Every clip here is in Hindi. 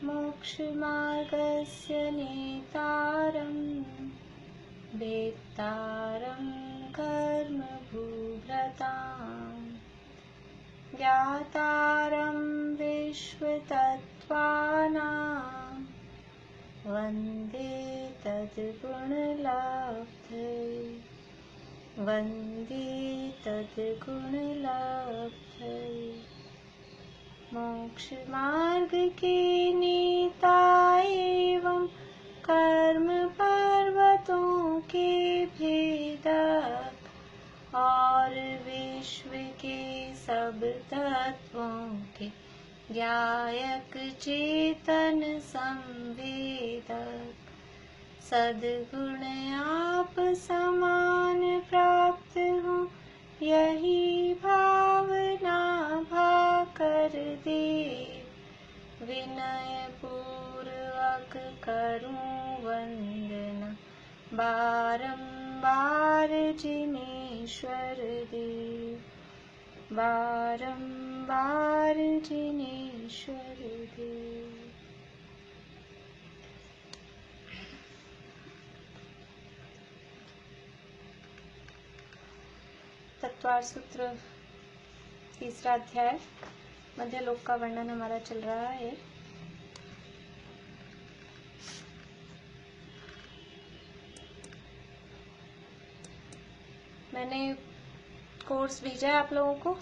मोक्षमार्गस्य नेतारं वेत्तारं कर्मभूभृताम् ज्ञातारं विश्वतत्त्वानां वन्दे तद्गुणलब्धये वन्दे तद्गुणलब्धये। मोक्षमार्ग के नेता एवं कर्म पर्वतों के भेदक और विश्व के सब तत्वों के ज्ञायक चेतन संवेदक सद्गुण आप समान प्राप्त हो यही भावना भाकर दे विनय पूर्वक करूं वंदना बारंबार जिनेश्वर देव बारंबार जिनेश्वर देव। तत्वार्थ सूत्र तीसरा अध्याय मध्य लोक का वर्णन हमारा चल रहा है। मैंने कोर्स भेजा है आप लोगों को,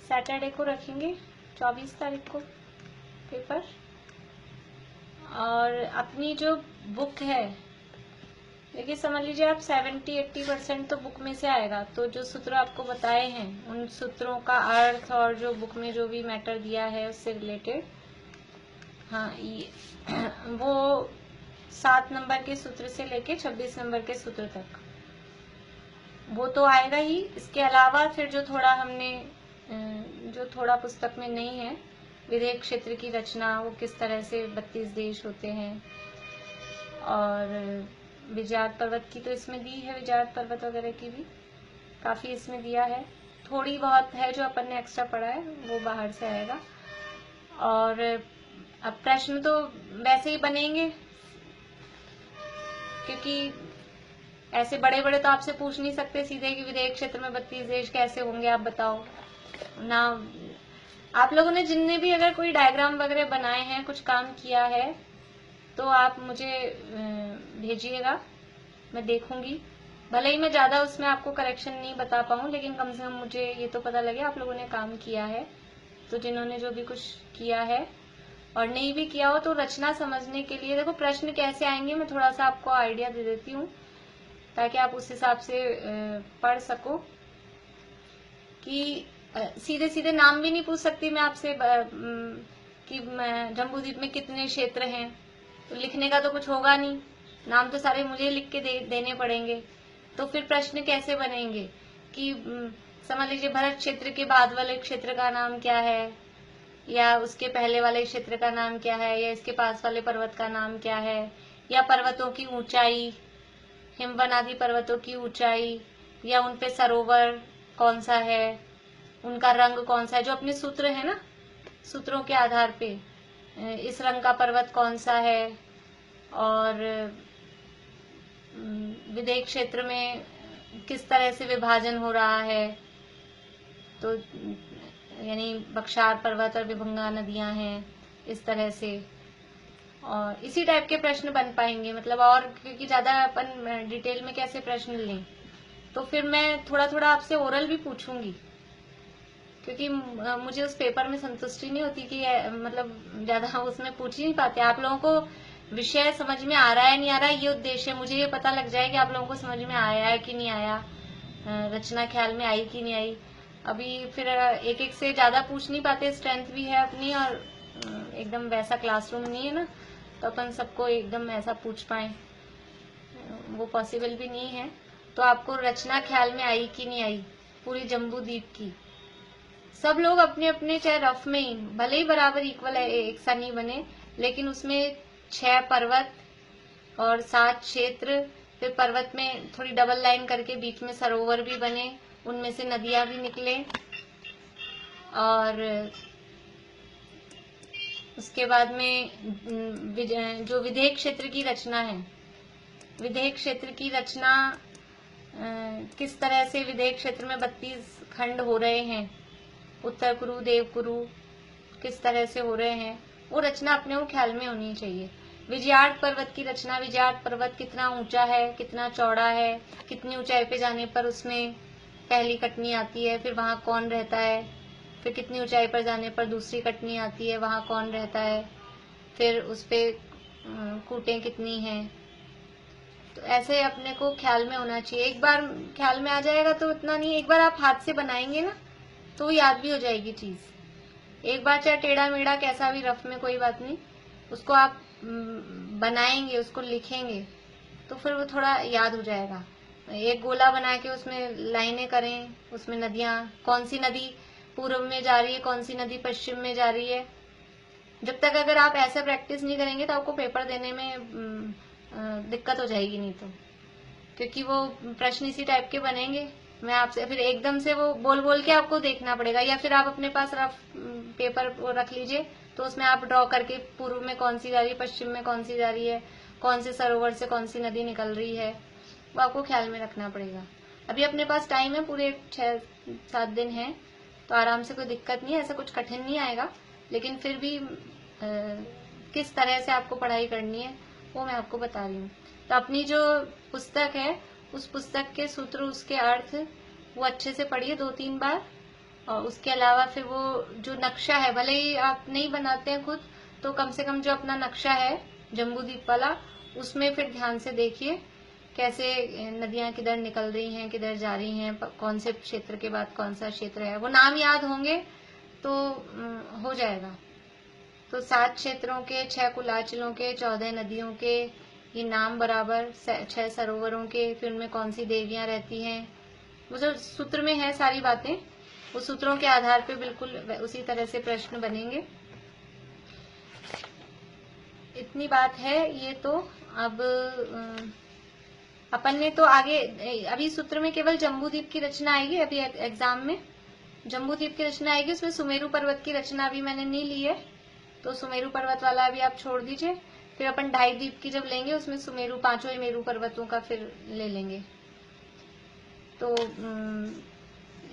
सैटरडे को रखेंगे 24 तारीख को पेपर। और अपनी जो बुक है देखिए, समझ लीजिए आप 70-80% तो बुक में से आएगा। तो जो सूत्र आपको बताए हैं उन सूत्रों का अर्थ और जो बुक में जो भी मैटर दिया है उससे रिलेटेड, हाँ ये वो 7 नंबर के सूत्र से लेके 26 नंबर के सूत्र तक वो तो आएगा ही। इसके अलावा फिर जो थोड़ा हमने जो थोड़ा पुस्तक में नहीं है, विदेह क्षेत्र की रचना, वो किस तरह से 32 देश होते हैं, और विजयात पर्वत की तो इसमें दी है, विजयात पर्वत वगैरह की भी काफी इसमें दिया है। थोड़ी बहुत है जो अपन ने एक्स्ट्रा पढ़ा है वो बाहर से आएगा। और अब प्रश्न तो वैसे ही बनेंगे क्योंकि ऐसे बड़े बड़े तो आपसे पूछ नहीं सकते सीधे कि विदेह क्षेत्र में 32 देश कैसे होंगे, आप बताओ ना। आप लोगों ने जिनने भी अगर कोई डायग्राम वगैरह बनाए हैं, कुछ काम किया है, तो आप मुझे भेजिएगा, मैं देखूंगी। भले ही मैं ज्यादा उसमें आपको करेक्शन नहीं बता पाऊं, लेकिन कम से कम मुझे ये तो पता लगे आप लोगों ने काम किया है। तो जिन्होंने जो भी कुछ किया है और नहीं भी किया हो तो रचना समझने के लिए देखो प्रश्न कैसे आएंगे, मैं थोड़ा सा आपको आइडिया दे देती हूँ ताकि आप उस हिसाब से पढ़ सको। कि सीधे सीधे नाम भी नहीं पूछ सकती मैं आपसे कि जम्बूद्वीप में कितने क्षेत्र हैं, तो लिखने का तो कुछ होगा नहीं, नाम तो सारे मुझे लिख के देने पड़ेंगे। तो फिर प्रश्न कैसे बनेंगे कि समझ लीजिए भरत क्षेत्र के बाद वाले क्षेत्र का नाम क्या है, या उसके पहले वाले क्षेत्र का नाम क्या है, या इसके पास वाले पर्वत का नाम क्या है, या पर्वतों की ऊंचाई, हिमवन आदि पर्वतों की ऊंचाई, या उन पे सरोवर कौन सा है, उनका रंग कौन सा है, जो अपने सूत्र है ना, सूत्रों के आधार पे इस रंग का पर्वत कौन सा है, और विदेह क्षेत्र में किस तरह से विभाजन हो रहा है, तो यानी बख्शार पर्वत और विभंगा नदियां हैं इस तरह से। और इसी टाइप के प्रश्न बन पाएंगे, मतलब और क्योंकि ज्यादा अपन डिटेल में कैसे प्रश्न लें, तो फिर मैं थोड़ा थोड़ा आपसे ओरल भी पूछूंगी, क्योंकि मुझे उस पेपर में संतुष्टि नहीं होती कि मतलब ज्यादा उसमें पूछ ही नहीं पाते। आप लोगों को विषय समझ में आ रहा है नहीं आ रहा है, ये उद्देश्य है, मुझे ये पता लग जाए कि आप लोगों को समझ में आया है कि नहीं आया, रचना ख्याल में आई कि नहीं आई। अभी फिर एक एक से ज्यादा पूछ नहीं पाते, स्ट्रेंथ भी है अपनी, और एकदम वैसा क्लासरूम नहीं है ना, तो अपन सबको एकदम ऐसा पूछ पाए वो पॉसिबल भी नहीं है। तो आपको रचना ख्याल में आई कि नहीं आई पूरी जम्बू द्वीप की, सब लोग अपने अपने चाहे रफ में ही भले ही बराबर इक्वल एक सा नहीं बने, लेकिन उसमें 6 पर्वत और 7 क्षेत्र, फिर पर्वत में थोड़ी डबल लाइन करके बीच में सरोवर भी बने, उनमें से नदियां भी निकले, और उसके बाद में जो विदेह क्षेत्र की रचना है, विदेह क्षेत्र की रचना किस तरह से विदेह क्षेत्र में 32 खंड हो रहे हैं, उत्तर कुरु, देव कुरु किस तरह से हो रहे हैं, वो रचना अपने को ख्याल में होनी चाहिए। विजयार्ड पर्वत की रचना, विजयार्ड पर्वत कितना ऊंचा है, कितना चौड़ा है, कितनी ऊंचाई पे जाने पर उसमें पहली कटनी आती है, फिर वहां कौन रहता है, फिर कितनी ऊंचाई पर जाने पर दूसरी कटनी आती है, वहां कौन रहता है, फिर उस पे कूटें कितनी हैं। तो ऐसे अपने को ख्याल में होना चाहिए। एक बार ख्याल में आ जाएगा तो इतना नहीं, एक बार आप हाथ से बनाएंगे ना तो याद भी हो जाएगी चीज। एक बार चाहे टेढ़ा मेढ़ा कैसा भी रफ में कोई बात नहीं, उसको आप बनाएंगे, उसको लिखेंगे तो फिर वो थोड़ा याद हो जाएगा। एक गोला बना के उसमें लाइनें करें, उसमें नदियां, कौन सी नदी पूर्व में जा रही है, कौन सी नदी पश्चिम में जा रही है। जब तक अगर आप ऐसा प्रैक्टिस नहीं करेंगे तो आपको पेपर देने में दिक्कत हो जाएगी नहीं तो, क्योंकि वो प्रश्न इसी टाइप के बनेंगे। मैं आपसे फिर एकदम से वो बोल बोल के आपको देखना पड़ेगा, या फिर आप अपने पास रफ पेपर रख लीजिए तो उसमें आप ड्रॉ करके पूर्व में कौन सी जा रही है, पश्चिम में कौन सी जा रही है, कौन से सरोवर से कौन सी नदी निकल रही है, वो आपको ख्याल में रखना पड़ेगा। अभी अपने पास टाइम है, पूरे 6-7 दिन है, तो आराम से कोई दिक्कत नहीं है, ऐसा कुछ कठिन नहीं आएगा। लेकिन फिर भी किस तरह से आपको पढ़ाई करनी है वो मैं आपको बता रही हूँ। तो अपनी जो पुस्तक है उस पुस्तक के सूत्र, उसके अर्थ वो अच्छे से पढ़िए 2-3 बार। और उसके अलावा फिर वो जो नक्शा है, भले ही आप नहीं बनाते हैं खुद, तो कम से कम जो अपना नक्शा है जम्बूद्वीप वाला, उसमें फिर ध्यान से देखिए कैसे नदियां किधर निकल रही हैं, किधर जा रही हैं, कौन से क्षेत्र के बाद कौन सा क्षेत्र है, वो नाम याद होंगे तो हो जाएगा। तो 7 क्षेत्रों के, 6 कुलाचलों के, 14 नदियों के ये नाम बराबर, 6 सरोवरों के, फिर उनमें कौन सी देवियां रहती हैं, वो जो सूत्र में है सारी बातें, उस सूत्रों के आधार पे बिल्कुल उसी तरह से प्रश्न बनेंगे। इतनी बात है ये। तो अब अपन ने तो आगे, अभी सूत्र में केवल जम्बूद्वीप की रचना आएगी, अभी एग्जाम में जम्बूद्वीप की रचना आएगी, उसमें सुमेरु पर्वत की रचना अभी मैंने नहीं ली है, तो सुमेरु पर्वत वाला अभी आप छोड़ दीजिए। फिर अपन 2.5 द्वीप की जब लेंगे उसमें सुमेरु, 5 मेरु पर्वतों का फिर ले लेंगे। तो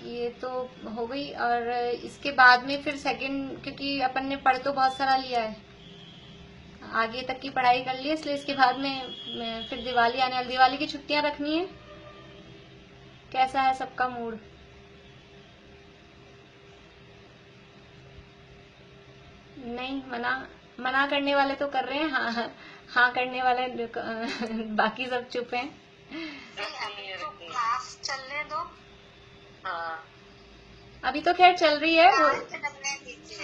ये तो हो गई। और इसके बाद में फिर सेकंड, क्योंकि अपन ने पढ़ तो बहुत सारा लिया है, आगे तक की पढ़ाई कर ली है, इसलिए इसके बाद में फिर दिवाली आने वाली, दिवाली की छुट्टियां रखनी है। कैसा है सबका मूड? नहीं, मना करने वाले तो कर रहे हैं, हाँ हाँ करने वाले बाकी सब चुप हैं। तो क्लास चलने दो। हाँ, अभी तो खैर चल रही है वो,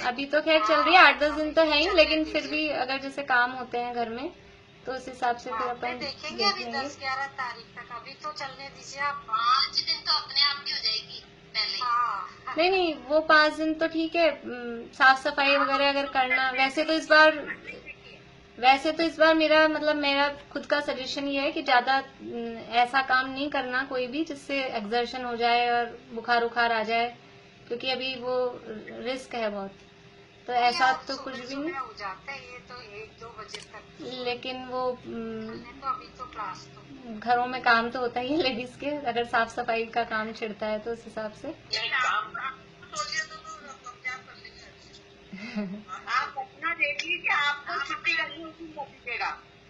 अभी तो खैर चल रही है, 8-10 दिन तो है ही, लेकिन फिर भी अगर जैसे काम होते हैं घर में तो उस हिसाब से फिर अपन देखेंगे। अभी 10-11 तारीख तक, अभी तो चलने दीजिए आप। 5 दिन तो अपने आप ही हो जाएगी पहले। हाँ। नहीं, वो 5 दिन तो ठीक है, साफ सफाई वगैरह अगर करना। वैसे तो इस बार मेरा खुद का सजेशन ये है कि ज्यादा ऐसा काम नहीं करना कोई भी जिससे एक्सर्शन हो जाए और बुखार उखार आ जाए, क्योंकि अभी वो रिस्क है बहुत। तो ऐसा तो कुछ भी नहीं हो जाता है, ये तो 1-2 बजे तक। लेकिन वो तो अभी तो क्लास तो घरों में काम तो होता ही है लेडीज के, अगर साफ सफाई का काम छिड़ता है तो उस हिसाब से आप अपना देखिए कि आपको छुट्टी करनी होगी।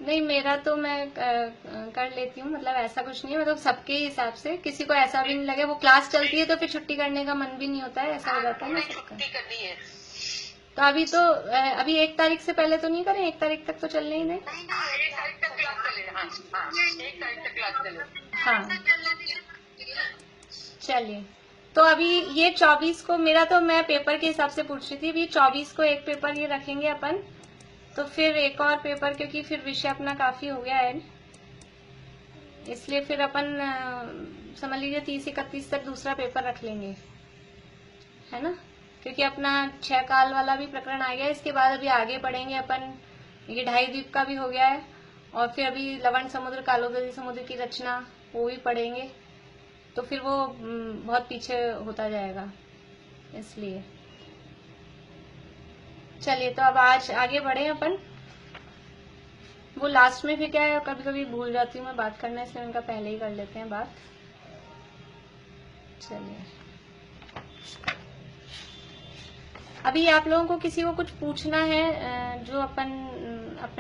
नहीं, मेरा तो मैं कर लेती हूँ, मतलब ऐसा कुछ नहीं है, मतलब सबके हिसाब से, किसी को ऐसा भी नहीं लगे। वो क्लास चलती है तो फिर छुट्टी करने का मन भी नहीं होता है, ऐसा हो जाता है ना सबका। तो अभी 1 तारीख से पहले तो नहीं करें, 1 तारीख तक तो चलने ही नहीं। 1 तारीख तक क्लास चलेगा। 1 तारीख तक क्लास चलेगा। हाँ, चलिए। तो अभी ये 24 को, मेरा तो मैं पेपर के हिसाब से पूछ रही थी, अभी 24 को एक पेपर ये रखेंगे अपन, तो फिर एक और पेपर, क्योंकि फिर विषय अपना काफी हो गया है, इसलिए फिर अपन समझ लीजिए 30-31 तक दूसरा पेपर रख लेंगे, है ना, क्योंकि अपना 6 काल वाला भी प्रकरण आ गया। इसके बाद अभी आगे बढ़ेंगे अपन, ये 2.5 द्वीप का भी हो गया है, और फिर अभी लवण समुद्र, कालोदरी समुद्र की रचना वो भी पढ़ेंगे, तो फिर वो बहुत पीछे होता जाएगा, इसलिए। चलिए, तो अब आज आगे बढ़े अपन। वो लास्ट में फिर क्या है, कभी कभी भूल जाती हूँ मैं बात करना, इसलिए उनका पहले ही कर लेते हैं बात। चलिए, अभी आप लोगों को किसी को कुछ पूछना है, जो अपन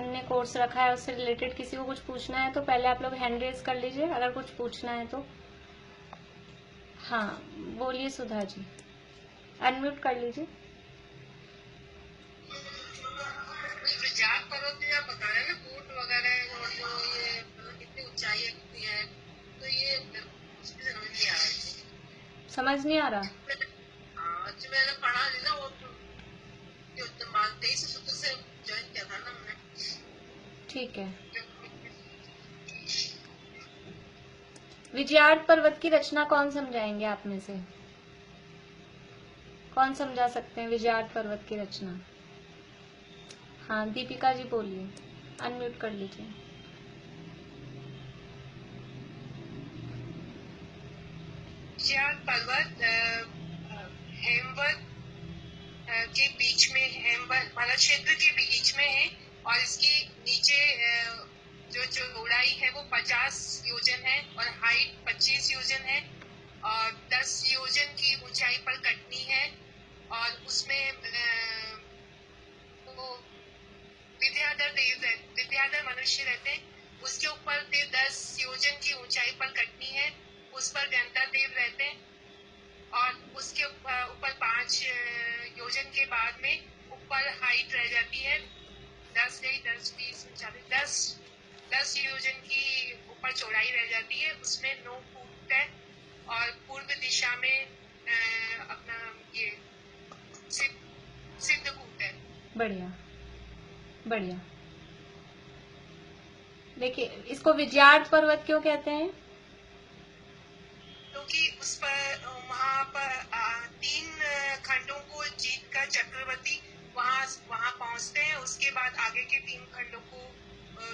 ने कोर्स रखा है उससे रिलेटेड किसी को कुछ पूछना है तो पहले आप लोग हैंड रेज कर लीजिए, अगर कुछ पूछना है तो। हाँ, बोलिए सुधा जी, अनम्यूट कर लीजिए। विचार पर्वत में आप बता रहे हैं ना, कोट वगैरह और जो ये कितनी ऊंचाई है, कितनी है, तो ये उसकी समझ नहीं आ रहा। समझ नहीं आ रहा? जो मैंने पढ़ा नहीं ना, वो 23 सूत्र से ज्वाइन किया था ना हमने। ठीक है। विजयार्ड पर्वत की रचना कौन समझाएंगे आप में से? कौन समझा सकते हैं विजयार्ड पर्वत की रचना? हाँ, दीपिका जी बोलिए, अनम्यूट कर लीजिए। विजयार्ड पर्वत हेमवत के बीच में, हेमवत भारत क्षेत्र के बीच में है और इसकी नीचे जो चौड़ाई है वो 50 योजन है और हाइट 25 योजन है और 10 योजन की ऊंचाई पर कटनी है और उसमें वो विद्याधर मनुष्य रहते हैं। उसके ऊपर 10 योजन की ऊंचाई पर कटनी है, उस पर गंता देव रहते हैं और उसके ऊपर 5 योजन के बाद में ऊपर हाइट रह जाती है 10 गई 10 20 10 योजन की ऊपर चौड़ाई रह जाती है, उसमें 9 फुट है और पूर्व दिशा में अपना ये सिद्ध कूट है। बढ़िया बढ़िया। देखिए, इसको विजयार्ड पर्वत क्यों कहते हैं? क्योंकि उस पर वहाँ पर 3 खंडों को जीत कर चक्रवर्ती वहाँ पहुँचते हैं। उसके बाद आगे के 3 खंडों को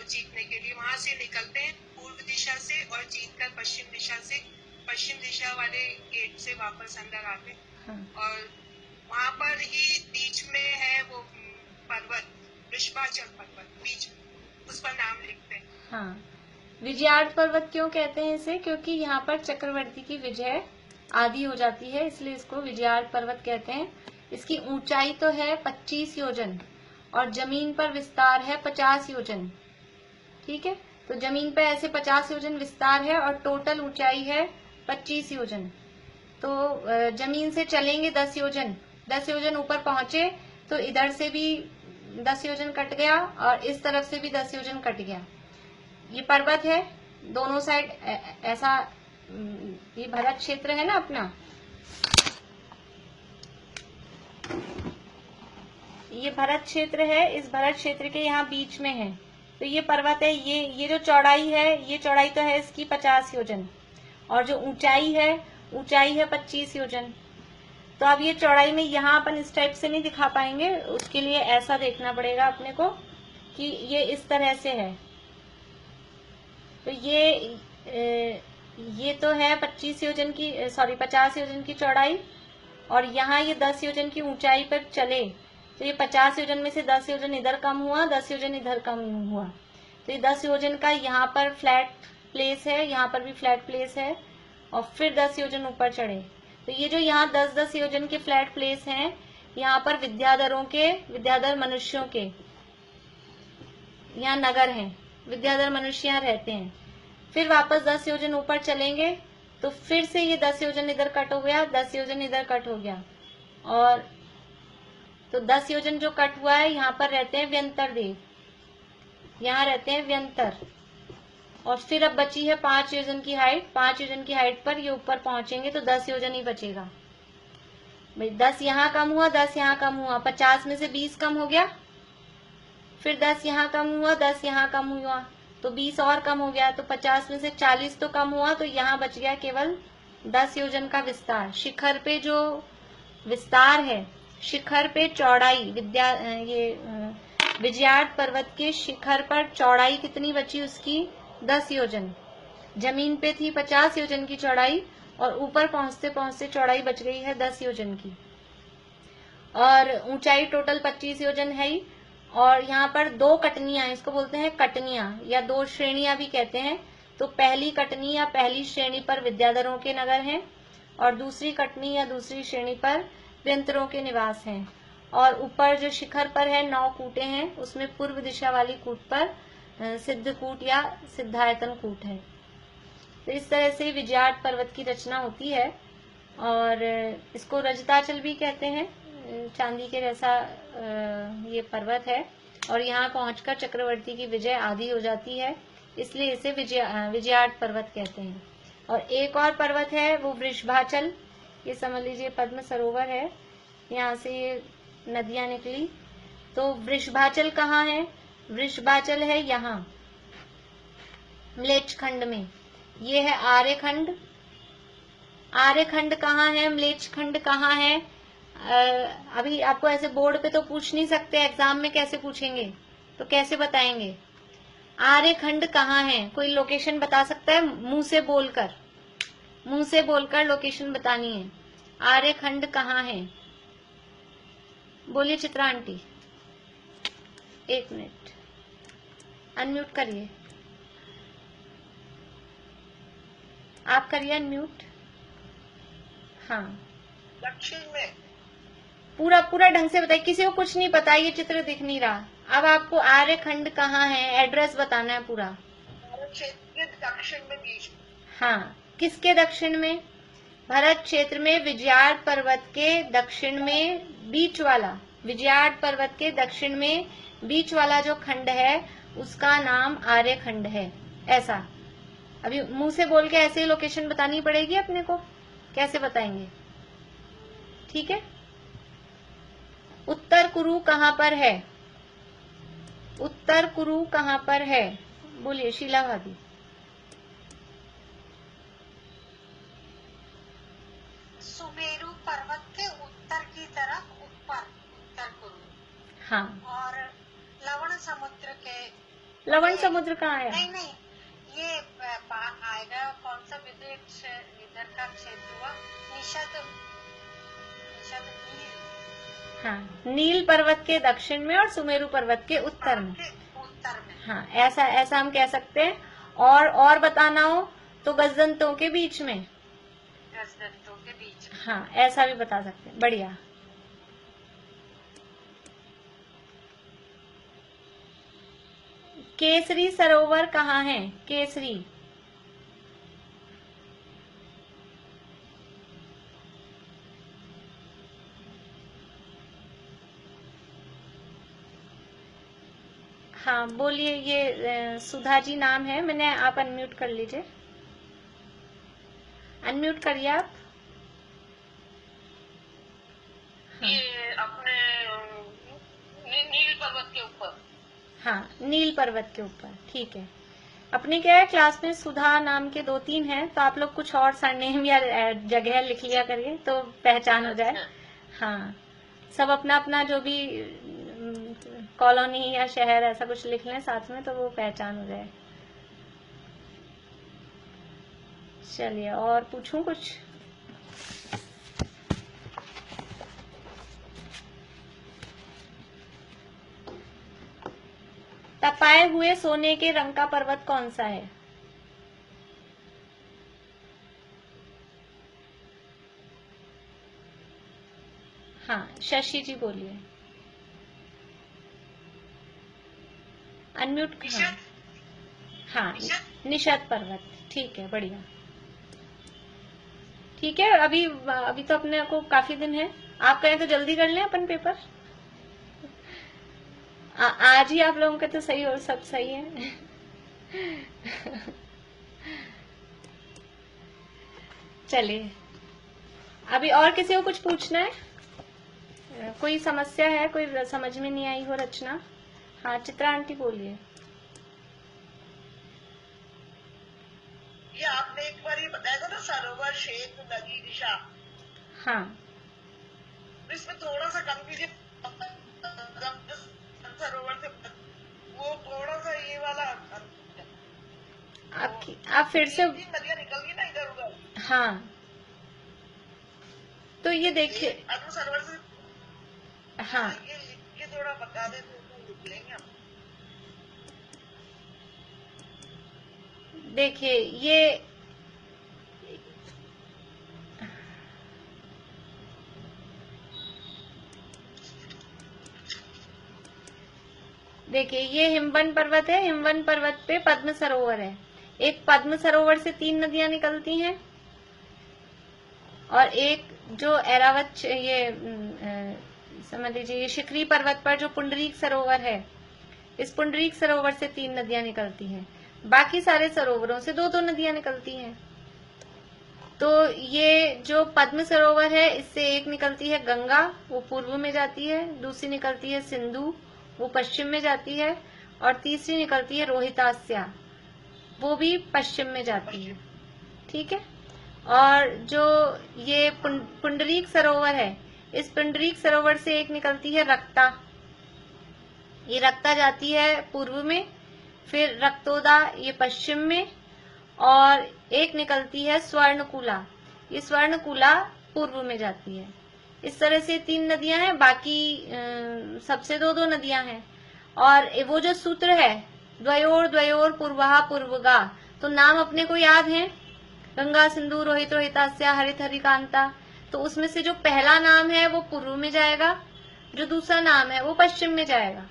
जीतने के लिए वहाँ से निकलते हैं पूर्व दिशा से और जीतकर पश्चिम दिशा वाले गेट से वापस अंदर आते हैं। हाँ। और वहाँ पर ही बीच में है वो पर्वत, वृषभाचल पर्वत, बीच उस पर नाम लिखते हैं। हाँ, विजयार्ड पर्वत क्यों कहते हैं इसे? क्योंकि यहाँ पर चक्रवर्ती की विजय आदि हो जाती है, इसलिए इसको विजयार्ड पर्वत कहते हैं। इसकी ऊंचाई तो है 25 योजन और जमीन पर विस्तार है 50 योजन। ठीक है, तो जमीन पर ऐसे 50 योजन विस्तार है और टोटल ऊंचाई है 25 योजन। तो जमीन से चलेंगे 10 योजन ऊपर पहुंचे तो इधर से भी 10 योजन कट गया और इस तरफ से भी 10 योजन कट गया। ये पर्वत है, दोनों साइड ऐसा, ये भरत क्षेत्र है ना अपना, ये भरत क्षेत्र है, इस भरत क्षेत्र के यहाँ बीच में है। तो ये पर्वत है, ये जो चौड़ाई है, ये चौड़ाई तो है इसकी 50 योजन और जो ऊंचाई है 25 योजन। तो अब ये चौड़ाई में यहाँ अपन इस टाइप से नहीं दिखा पाएंगे, उसके लिए ऐसा देखना पड़ेगा अपने को कि ये इस तरह से है। तो ये तो है 50 योजन की चौड़ाई और यहाँ ये 10 योजन की ऊंचाई पर चले तो ये 50 योजन में से 10 योजन इधर कम हुआ, 10 योजन इधर कम हुआ। तो ये 10 योजन का यहाँ पर फ्लैट प्लेस है, यहाँ पर भी फ्लैट प्लेस है और फिर 10 योजन ऊपर चढ़े। तो ये जो यहाँ 10-10 योजन के फ्लैट प्लेस हैं, यहाँ पर विद्याधर मनुष्यों के यहाँ नगर हैं, विद्याधर मनुष्य यहाँ रहते हैं। फिर वापस 10 योजन ऊपर चलेंगे तो फिर से ये 10 योजन इधर कट हो गया, 10 योजन इधर कट हो गया और तो 10 योजन जो कट हुआ है यहाँ पर रहते हैं व्यंतर देव, यहाँ रहते हैं व्यंतर। और फिर अब बची है 5 योजन की हाइट, 5 योजन की हाइट पर ये ऊपर पहुंचेंगे तो 10 योजन ही बचेगा। भाई 10 यहाँ कम हुआ, 10 यहाँ कम हुआ, 50 में से 20 कम हो गया, फिर 10 यहाँ कम हुआ, 10 यहाँ कम हुआ तो 20 और कम हो गया, तो 50 में से 40 तो कम हुआ, तो यहाँ बच गया केवल 10 योजन का विस्तार। शिखर पे जो विस्तार है, शिखर पे चौड़ाई, विजयार्ड पर्वत के शिखर पर चौड़ाई कितनी बची उसकी? 10 योजन। जमीन पे थी 50 योजन की चौड़ाई और ऊपर पहुंचते पहुंचते चौड़ाई बच गई है 10 योजन की। और ऊंचाई टोटल 25 योजन है ही। और यहाँ पर 2 कटनियां, इसको बोलते हैं कटनियां या 2 श्रेणियां भी कहते हैं। तो पहली कटनी या पहली श्रेणी पर विद्याधरों के नगर हैं और दूसरी कटनी या दूसरी श्रेणी पर व्यंतरों के निवास हैं। और ऊपर जो शिखर पर है 9 कूटे हैं, उसमें पूर्व दिशा वाली कूट पर सिद्धकूट या सिद्धायतन कूट है। तो इस तरह से विजयाट पर्वत की रचना होती है और इसको रजताचल भी कहते हैं। चांदी के जैसा ये पर्वत है और यहाँ पहुंचकर चक्रवर्ती की विजय आधी हो जाती है, इसलिए इसे विजयाट पर्वत कहते हैं। और एक और पर्वत है वो वृषभाचल, ये समझ लीजिए पद्म सरोवर है, यहाँ से ये नदियां निकली। तो वृषभाचल कहाँ है? वृषभाचल है यहाँ म्लेच्छखंड में, ये है आर्यखंड। आर्यखंड कहाँ है, म्लेच्छखंड कहाँ है? अभी आपको ऐसे बोर्ड पे तो पूछ नहीं सकते, एग्जाम में कैसे पूछेंगे, तो कैसे बताएंगे? आर्यखंड कहाँ है? कोई लोकेशन बता सकता है? मुंह से बोलकर लोकेशन बतानी है। आर्यखंड कहाँ है? बोलिए चित्रा आंटी। 1 मिनट, अनम्यूट करिए, आप करिए अनम्यूट। हाँ, दक्षिण में। पूरा ढंग से बताइए, किसी को कुछ नहीं पता, ये चित्र दिख नहीं रहा। अब आपको आर्यखंड कहाँ है, एड्रेस बताना है पूरा। भारत क्षेत्र के दक्षिण में, बीच। हाँ, किसके दक्षिण में? भरत क्षेत्र में विजयाट पर्वत के दक्षिण में बीच वाला, विजयाट पर्वत के दक्षिण में बीच वाला जो खंड है उसका नाम आर्यखंड है। ऐसा अभी मुंह से बोल के ऐसे ही लोकेशन बतानी पड़ेगी अपने को, कैसे बताएंगे? ठीक है। उत्तर कुरु कहाँ पर है? उत्तर कुरु कहाँ पर है? बोलिए शीला भाभी। सुमेरु पर्वत के उत्तर की तरफ ऊपर उत्तर कुरु। हाँ। और लवण समुद्र के, लवण समुद्र कहाँ है? नहीं, ये आएगा कौन सा विदेश इधर का क्षेत्र हुआ? निषद नील। हाँ, नील पर्वत के दक्षिण में और सुमेरु पर्वत के उत्तर में। हाँ, ऐसा हम कह सकते हैं। और बताना हो तो गजदंतों के बीच में। हाँ, ऐसा भी बता सकते हैं। बढ़िया। केसरी सरोवर कहाँ है? केसरी। हाँ बोलिए, ये सुधा जी नाम है, मैंने, आप अनम्यूट कर लीजिए, अनम्यूट करिए आप। हाँ। ये अपने नील पर्वत के ऊपर। हाँ, नील पर्वत के ऊपर, ठीक है। अपने क्या है, क्लास में सुधा नाम के 2-3 हैं, तो आप लोग कुछ और सरनेम या जगह लिख लिया करिए तो पहचान हो जाए। हाँ, सब अपना अपना जो भी कॉलोनी या शहर ऐसा कुछ लिख लें साथ में, तो वो पहचान हो जाए। चलिए, और पूछूं कुछ? तपाए हुए सोने के रंग का पर्वत कौन सा है? हाँ, शशि जी बोलिए, अनम्यूट। हाँ, निषद पर्वत, ठीक है, बढ़िया। ठीक है, अभी तो अपने को काफी दिन है, आप कहें तो जल्दी कर लें अपन पेपर। आज ही आप लोगों के तो सही और सब सही है। चलिए, अभी और किसी को कुछ पूछना है? कोई समस्या है, कोई समझ में नहीं आई हो रचना? हाँ, चित्रा आंटी बोलिए। ये आपने एक बार ये बताया था ना, सरोवर, क्षेत्र, नदी, दिशा। हाँ, इसमें थोड़ा सा कंफ्यूजन, सरोवर से वो थोड़ा सा ये वाला। आप फिर से नदियां निकल गई ना इधर उधर। हाँ, तो ये देखिए, सरोवर से हाँ ये थोड़ा बता दे तो लिख लेंगे हम। देखिए ये हिमवन पर्वत है। हिमवन पर्वत पे पद्म सरोवर है। एक पद्म सरोवर से 3 नदियां निकलती हैं और एक जो ऐरावत समझ लीजिए ये शिखरी पर्वत पर जो पुंडरीक सरोवर है, इस पुंडरीक सरोवर से 3 नदियां निकलती हैं। बाकी सारे सरोवरों से 2-2 नदियां निकलती हैं। तो ये जो पद्म सरोवर है, इससे एक निकलती है गंगा, वो पूर्व में जाती है। दूसरी निकलती है सिंधु, वो पश्चिम में जाती है। और तीसरी निकलती है रोहितास्या, वो भी पश्चिम में जाती है। ठीक है। और जो ये पुंडरीक सरोवर है, इस पुंडरीक सरोवर से एक निकलती है रक्ता। ये रक्ता जाती है पूर्व में, फिर रक्तोदा ये पश्चिम में, और एक निकलती है स्वर्णकुला। ये स्वर्णकुला पूर्व में जाती है। इस तरह से 3 नदियां हैं, बाकी सबसे 2-2 नदियां हैं। और वो जो सूत्र है द्वयोर द्वयोर पूर्वहा पूर्वगा, तो नाम अपने को याद है, गंगा सिंधु रोहित रोहितास्या हरित हरिकांता। तो उसमें से जो पहला नाम है वो पूर्व में जाएगा, जो दूसरा नाम है वो पश्चिम में जाएगा।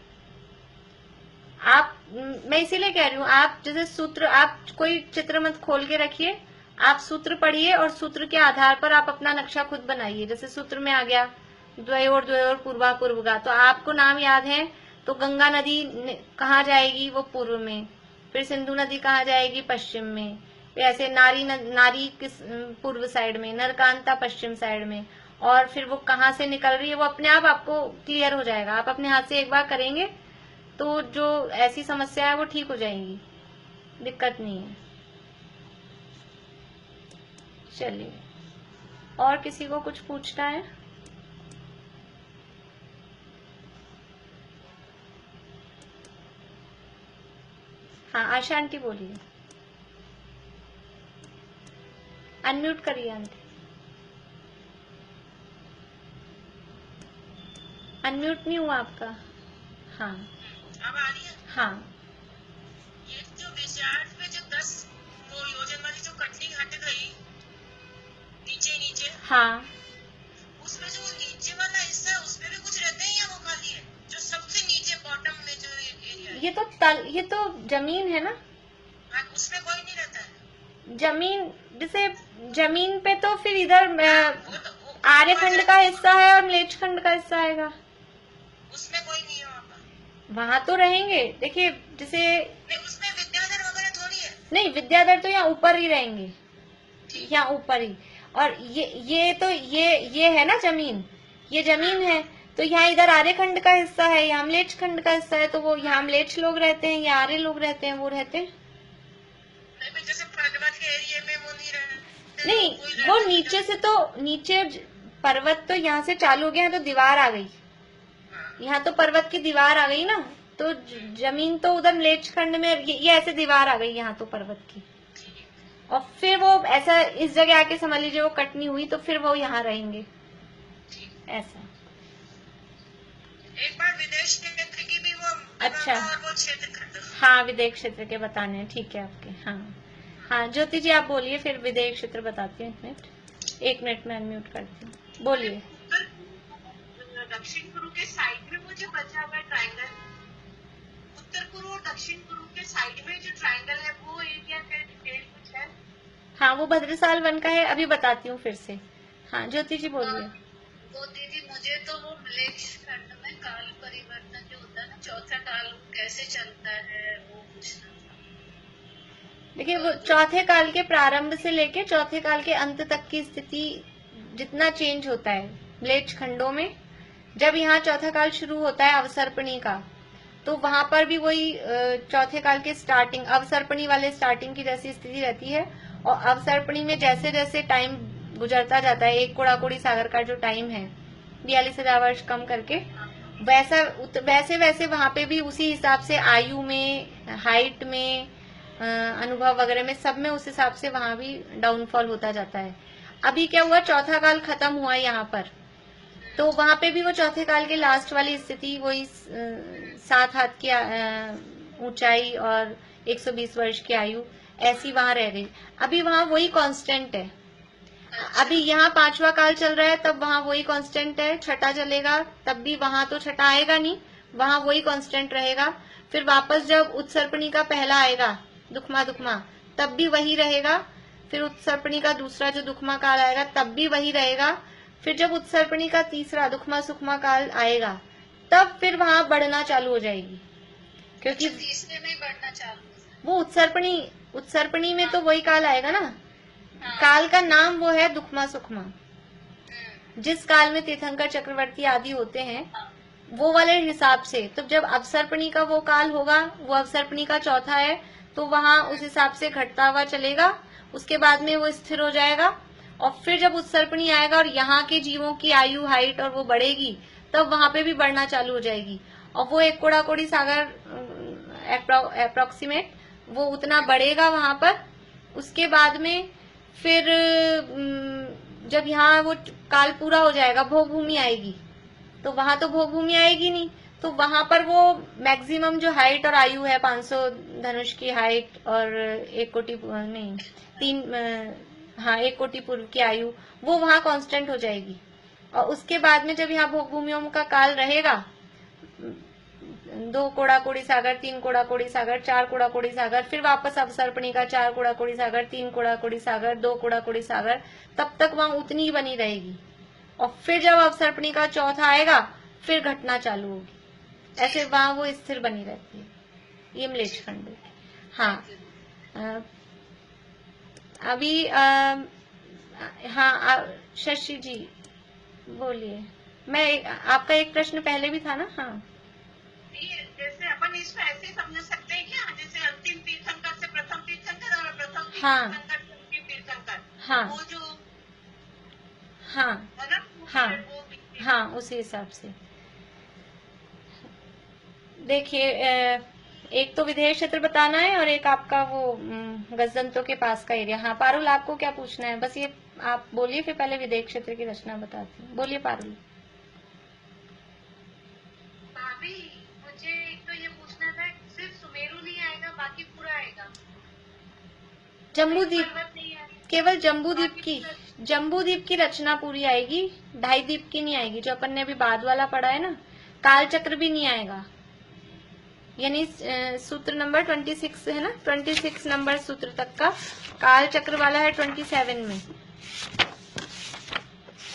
मैं इसीलिए कह रही हूँ, आप जैसे सूत्र, आप कोई चित्र मत खोल के रखिए, आप सूत्र पढ़िए और सूत्र के आधार पर आप अपना नक्शा खुद बनाइए। जैसे सूत्र में आ गया द्वयोर द्वयोर पूर्वा पूर्वगा, तो आपको नाम याद है, तो गंगा नदी कहाँ जाएगी, वो पूर्व में। फिर सिंधु नदी कहाँ जाएगी, पश्चिम में। फिर ऐसे नारी किस पूर्व साइड में, नरकांता पश्चिम साइड में। और फिर वो कहाँ से निकल रही है, वो अपने आप आपको क्लियर हो जाएगा। आप अपने हाथ से एक बार करेंगे तो जो ऐसी समस्या है वो ठीक हो जाएंगी, दिक्कत नहीं है। चलिए, और किसी को कुछ पूछना है? हाँ, आशा आंटी बोलिए। अनम्यूट करिए आंटी। अनम्यूट नहीं हुआ आपका। हाँ अब आ रही है। हाँ, ये जो विचार में जो 10 वो योजन वाली जो कटनी हट गई नीचे, हाँ, उसमें जो नीचे वाला हिस्सा है उसमें भी कुछ रहते हैं या वो खाली है? जो सबसे नीचे बॉटम में जो एरिया है, ये तो जमीन है ना। हाँ, उसमें कोई नहीं रहता है। जमीन, जैसे जमीन पे तो फिर इधर वो आर्यखंड का हिस्सा है और मलेच्छखंड का हिस्सा आएगा। उसमें कोई नहीं है वहां तो रहेंगे। देखिए जैसे नहीं, उसमें विद्याधर वगैरह थोड़ी है। नहीं, विद्याधर तो यहाँ ऊपर ही रहेंगे, यहाँ ऊपर ही। और ये है ना जमीन, ये जमीन है। तो यहाँ इधर आर्यखंड का हिस्सा है, यहाँ मलेच्छखंड का हिस्सा है। तो वो यहाँ मलेच्छ लोग रहते हैं, यहाँ आर्य लोग रहते हैं, वो रहते हैं। जैसे पर्वत के एरिया में वो नहीं रहते। नहीं, वो नीचे से तो नीचे पर्वत तो यहाँ से चालू हो गया, तो दीवार आ गई। यहाँ तो पर्वत की दीवार आ गई ना, तो जमीन तो उधर मलेच्छखंड में ये ऐसे दीवार आ गई यहाँ तो पर्वत की। और फिर वो ऐसा इस जगह आके समझ लीजिए वो कटनी हुई, तो फिर वो यहाँ रहेंगे ऐसा। एक बार विदेश क्षेत्र की भी वो अच्छा, और वो क्षेत्र, हाँ विदेश क्षेत्र के बताने हैं, ठीक है आपके। हाँ हाँ, ज्योति जी आप बोलिए, फिर विदेश क्षेत्र बताती हूँ। 1 मिनट में अनम्यूट करती हूँ, बोलिए। दक्षिण पूर्व के साइड में वो जो बचा हुआ ट्रायंगल, उत्तर पूर्व और दक्षिण पूर्व के साइड में जो ट्रायंगल है, वो एरिया का डिटेल कुछ है? हाँ, वो भद्रसाल वन का है, अभी बताती हूँ फिर से। हाँ ज्योति जी बोलिए। वो दीदी, मुझे तो वो मलेच्छखंड में काल परिवर्तन जो होता है ना, चौथा काल कैसे चलता है वो पूछना था। देखिए, वो चौथे काल के प्रारंभ से लेके चौथे काल के अंत तक की स्थिति जितना चेंज होता है मलेच्छखंडों में, जब यहाँ चौथा काल शुरू होता है अवसर्पणी का, तो वहां पर भी वही चौथे काल के स्टार्टिंग, अवसर्पणी वाले स्टार्टिंग की जैसी स्थिति रहती है। और अवसर्पणी में जैसे जैसे टाइम गुजरता जाता है, एक कोड़ाकोड़ी सागर का जो टाइम है 42,000 वर्ष कम करके, वैसे वैसे वहां पे भी उसी हिसाब से आयु में, हाइट में, अनुभव वगैरह में, सब में उस हिसाब से वहां भी डाउनफॉल होता जाता है। अभी क्या हुआ, चौथा काल खत्म हुआ यहाँ पर, तो वहां पे भी वो चौथे काल के लास्ट वाली स्थिति वही 7 हाथ की ऊंचाई और 120 वर्ष की आयु ऐसी वहां रह गई। अभी वहां वही कांस्टेंट है। अभी यहाँ 5वां काल चल रहा है, तब वहां वही कांस्टेंट है। छठा चलेगा तब भी वहां तो छठा आएगा नहीं, वहां वही कांस्टेंट रहेगा। फिर वापस जब उत्सर्पणी का पहला आएगा दुखमा तब भी वही रहेगा। फिर उत्सर्पणी का दूसरा जो दुखमा काल आएगा तब भी वही रहेगा। फिर जब उत्सर्पणी का तीसरा दुखमा सुखमा काल आएगा तब फिर वहां बढ़ना चालू हो जाएगी, क्योंकि तीसरे में बढ़ना चालू। वो उत्सर्पणी में तो वही काल आएगा ना। काल का नाम वो है दुखमा सुखमा। जिस काल में तीर्थंकर चक्रवर्ती आदि होते हैं वो वाले हिसाब से, तो जब अवसर्पणी का वो काल होगा, वो अवसर्पणी का चौथा है, तो वहां उस हिसाब से घटता हुआ चलेगा। उसके बाद में वो स्थिर हो जाएगा और फिर जब उत्सर्पणी आएगा और यहाँ के जीवों की आयु हाइट और वो बढ़ेगी तब वहां पे भी बढ़ना चालू हो जाएगी। और वो एक कोड़ी सागर अप्रोक्सीमेट वो उतना बढ़ेगा वहां पर। उसके बाद में फिर जब यहाँ वो काल पूरा हो जाएगा, भोग भूमि आएगी, तो वहां तो भोग भूमि आएगी नहीं, तो वहां पर वो मैक्सिमम जो हाइट और आयु है 500 धनुष की हाइट और 1 कोटि नहीं 1 कोटि पूर्व की आयु, वो वहां कांस्टेंट हो जाएगी। और उसके बाद में जब यहाँ भोग भूमियों का काल रहेगा, 2 कोड़ी सागर, 3 कोड़ी सागर, 4 कोड़ी सागर, फिर वापस अवसर्पणी का 4 कोड़ी सागर, 3 कोड़ी सागर, 2 कोड़ी सागर, तब तक वहां उतनी ही बनी रहेगी। और फिर जब अवसर्पणी का चौथा आएगा फिर घटना चालू होगी। ऐसे वहां वो स्थिर बनी रहती है। ये म्लेच्छ खंड। हाँ, अभी हाँ शशि जी बोलिए। मैं आपका एक प्रश्न पहले भी था ना। हाँ, जैसे अपन इसको ऐसे समझ सकते हैं क्या, जैसे अंतिम तीर्थंकर से प्रथम तीर्थंकर और प्रथम तीर्थंकर से अंतिम तीर्थंकर, हाँ, वो जो हाँ है ना, हाँ हाँ, उसी हिसाब से देखिए। एक तो विधेय क्षेत्र बताना है और एक आपका वो गजदंतों के पास का एरिया। हाँ पारुल, आपको क्या पूछना है? बस ये आप बोलिए, फिर पहले विधेय क्षेत्र की रचना बताती हूँ। बोलिए पारुल। भाभी मुझे एक तो ये पूछना था, सिर्फ सुमेरु नहीं आएगा, बाकी पूरा आएगा? जम्बूद्वीप, केवल जम्बूद्वीप की रचना पूरी आएगी, 2.5 द्वीप की नहीं आएगी। जो अपन ने अभी बाद वाला पढ़ा है ना, काल चक्र भी नहीं आएगा। यानी सूत्र नंबर 26 है ना, 26 नंबर सूत्र तक का काल चक्र वाला है 27 में,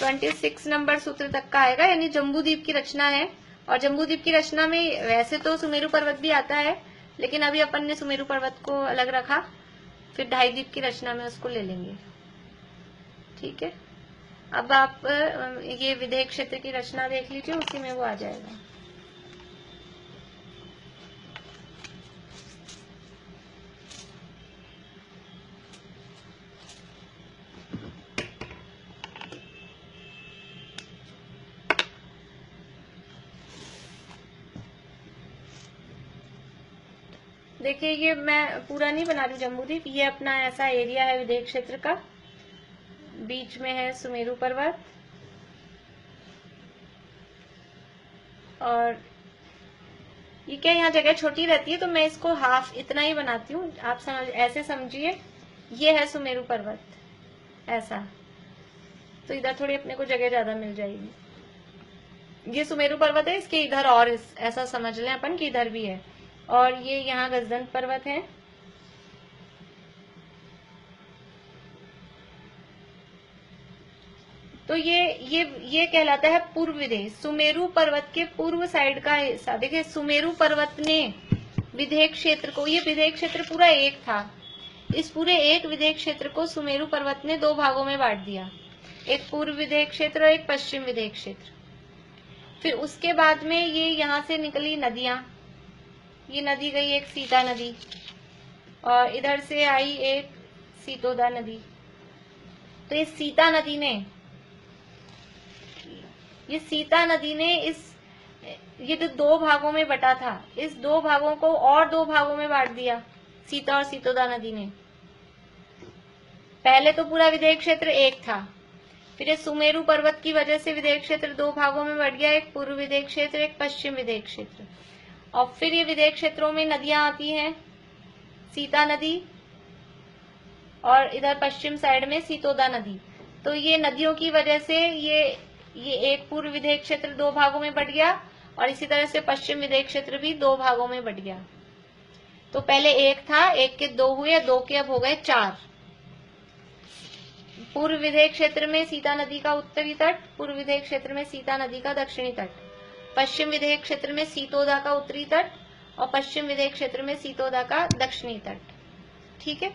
26 नंबर सूत्र तक का आएगा। यानी जम्बूद्वीप की रचना है। और जम्बूद्वीप की रचना में वैसे तो सुमेरु पर्वत भी आता है, लेकिन अभी अपन ने सुमेरु पर्वत को अलग रखा, फिर 2.5 द्वीप की रचना में उसको ले लेंगे। ठीक है, अब आप ये विधेय क्षेत्र की रचना देख लीजिए, उसी में वो आ जाएगा। देखिए, ये मैं पूरा नहीं बना रही जम्बूद्वीप, ये अपना ऐसा एरिया है विधेय क्षेत्र का। बीच में है सुमेरु पर्वत और ये क्या यहाँ जगह छोटी रहती है तो मैं इसको हाफ इतना ही बनाती हूँ। आप समझ ऐसे समझिए, ये है सुमेरु पर्वत ऐसा, तो इधर थोड़ी अपने को जगह ज्यादा मिल जाएगी। ये सुमेरु पर्वत है, इसके इधर और ऐसा समझ लें अपन कि इधर भी है। और ये यहाँ गजदंत पर्वत है। तो ये कहलाता है पूर्व विधेय। सुमेरु पर्वत के पूर्व साइड का हिस्सा। देखिए, सुमेरु पर्वत ने विधेय क्षेत्र को, ये विधेय क्षेत्र पूरा एक था, इस पूरे एक विधेय क्षेत्र को सुमेरु पर्वत ने 2 भागों में बांट दिया, एक पूर्व विधेय क्षेत्र और एक पश्चिम विधेय क्षेत्र। फिर उसके बाद में ये यहाँ से निकली नदियां, ये नदी गई एक सीता नदी और इधर से आई एक सीतोदा नदी। तो ये सीता नदी ने ये जो 2 भागों में बटा था, इस 2 भागों को और 2 भागों में बांट दिया सीता और सीतोदा नदी ने। पहले तो पूरा विधेय क्षेत्र एक था, फिर ये सुमेरु पर्वत की वजह से विदेह क्षेत्र दो भागों में बढ़ गया, एक पूर्व विदेह क्षेत्र, एक पश्चिम विदेह क्षेत्र। और फिर ये विदेह क्षेत्रों में नदियां आती हैं, सीता नदी और इधर पश्चिम साइड में सीतोदा नदी। तो ये नदियों की वजह से ये एक पूर्व विदेह क्षेत्र दो भागों में बढ़ गया और इसी तरह से पश्चिम विदेह क्षेत्र भी दो भागों में बढ़ गया। तो पहले एक था, एक के दो हुए, दो के अब हो गए चार। पूर्व विदेह क्षेत्र में सीता नदी का उत्तरी तट, पूर्व विदेह क्षेत्र में सीता नदी का दक्षिणी तट, पश्चिम विदेह क्षेत्र में सीतोदा का उत्तरी तट और पश्चिम विदेह क्षेत्र में सीतोदा का दक्षिणी तट। ठीक है।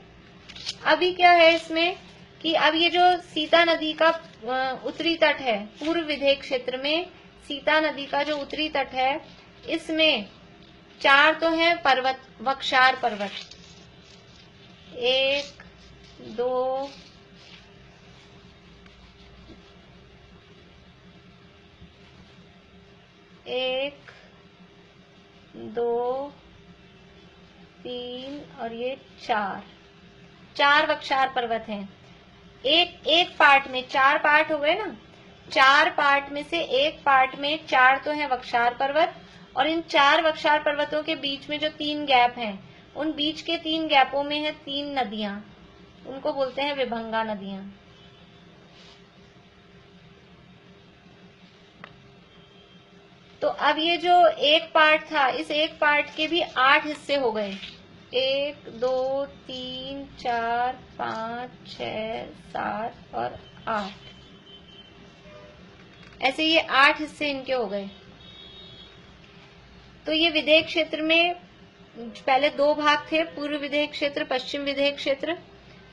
अभी क्या है इसमें कि अब ये जो सीता नदी का उत्तरी तट है, पूर्व विदेह क्षेत्र में सीता नदी का जो उत्तरी तट है, इसमें चार तो है पर्वत, वक्षार पर्वत, 1 2 1 2 3 और ये चार वक्षार पर्वत हैं। एक पार्ट में चार पार्ट हो गए ना, चार पार्ट में से एक पार्ट में चार तो है वक्षार पर्वत और इन चार वक्षार पर्वतों के बीच में जो 3 गैप हैं, उन बीच के 3 गैपों में है 3 नदियां, उनको बोलते हैं विभंगा नदियां। तो अब ये जो एक पार्ट था, इस एक पार्ट के भी 8 हिस्से हो गए, 1 2 3 4 5 6 7 और 8, ऐसे ये 8 हिस्से इनके हो गए। तो ये विदेह क्षेत्र में पहले 2 भाग थे, पूर्व विदेह क्षेत्र, पश्चिम विदेह क्षेत्र।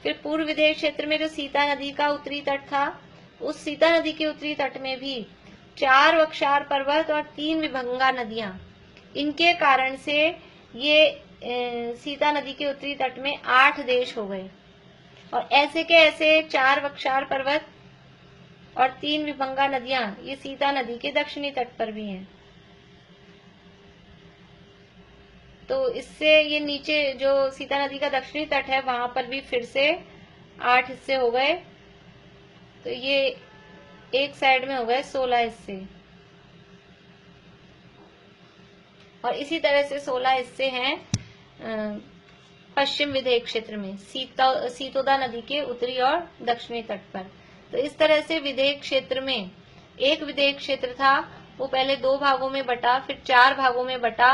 फिर पूर्व विदेह क्षेत्र में जो सीता नदी का उत्तरी तट था, उस सीता नदी के उत्तरी तट में भी 4 वक्षार पर्वत और 3 विभंगा नदियां, इनके कारण से ये सीता नदी के उत्तरी तट में 8 देश हो गए। और ऐसे के ऐसे 4 वक्षार पर्वत और 3 विभंगा नदियां ये सीता नदी के दक्षिणी तट पर भी हैं। तो इससे ये नीचे जो सीता नदी का दक्षिणी तट है, वहां पर भी फिर से 8 हिस्से हो गए। तो ये एक साइड में हो गए 16 हिस्से और इसी तरह से 16 हिस्से हैं पश्चिम विदेह क्षेत्र में, सीतोदा नदी के उत्तरी और दक्षिणी तट पर। तो इस तरह से विदेह क्षेत्र में एक विदेह क्षेत्र था, वो पहले 2 भागों में बटा, फिर 4 भागों में बटा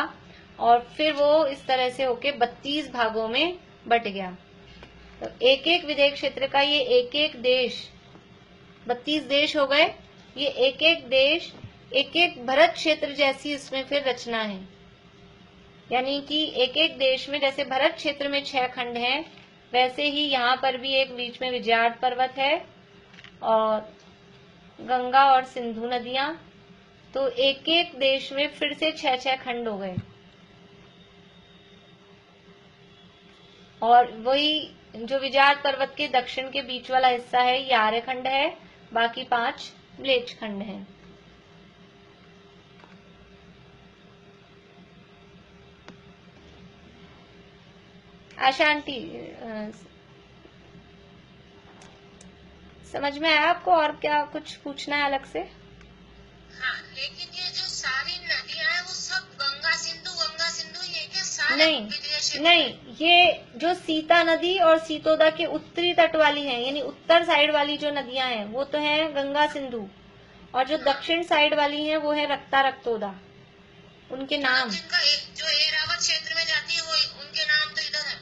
और फिर वो इस तरह से होके 32 भागों में बट गया। तो एक एक विदेह क्षेत्र का ये एक एक देश 32 देश हो गए। ये एक एक देश एक एक भरत क्षेत्र जैसी इसमें फिर रचना है, यानी कि एक एक देश में जैसे भरत क्षेत्र में 6 खंड हैं, वैसे ही यहाँ पर भी एक बीच में विजयार्ड पर्वत है और गंगा और सिंधु नदियां। तो एक एक देश में फिर से 6-6 खंड हो गए और वही जो विजयार्ड पर्वत के दक्षिण के बीच वाला हिस्सा है, ये आर्यखंड है, बाकी 5 म्लेच्छ खंड हैं। आशा आंटी, समझ में आया आपको और क्या कुछ पूछना है अलग से? हाँ, लेकिन ये जो सारी नदियां हैं वो सब गंगा सिंधु ये क्या सारे नहीं, ये जो सीता नदी और सीतोदा के उत्तरी तट वाली हैं, यानी उत्तर साइड वाली जो नदियां हैं वो तो है गंगा सिंधु, और जो दक्षिण साइड वाली हैं वो है रक्ता रक्तोदा। उनके नाम जो एरावत क्षेत्र में जाती है वो उनके नाम तो इधर है।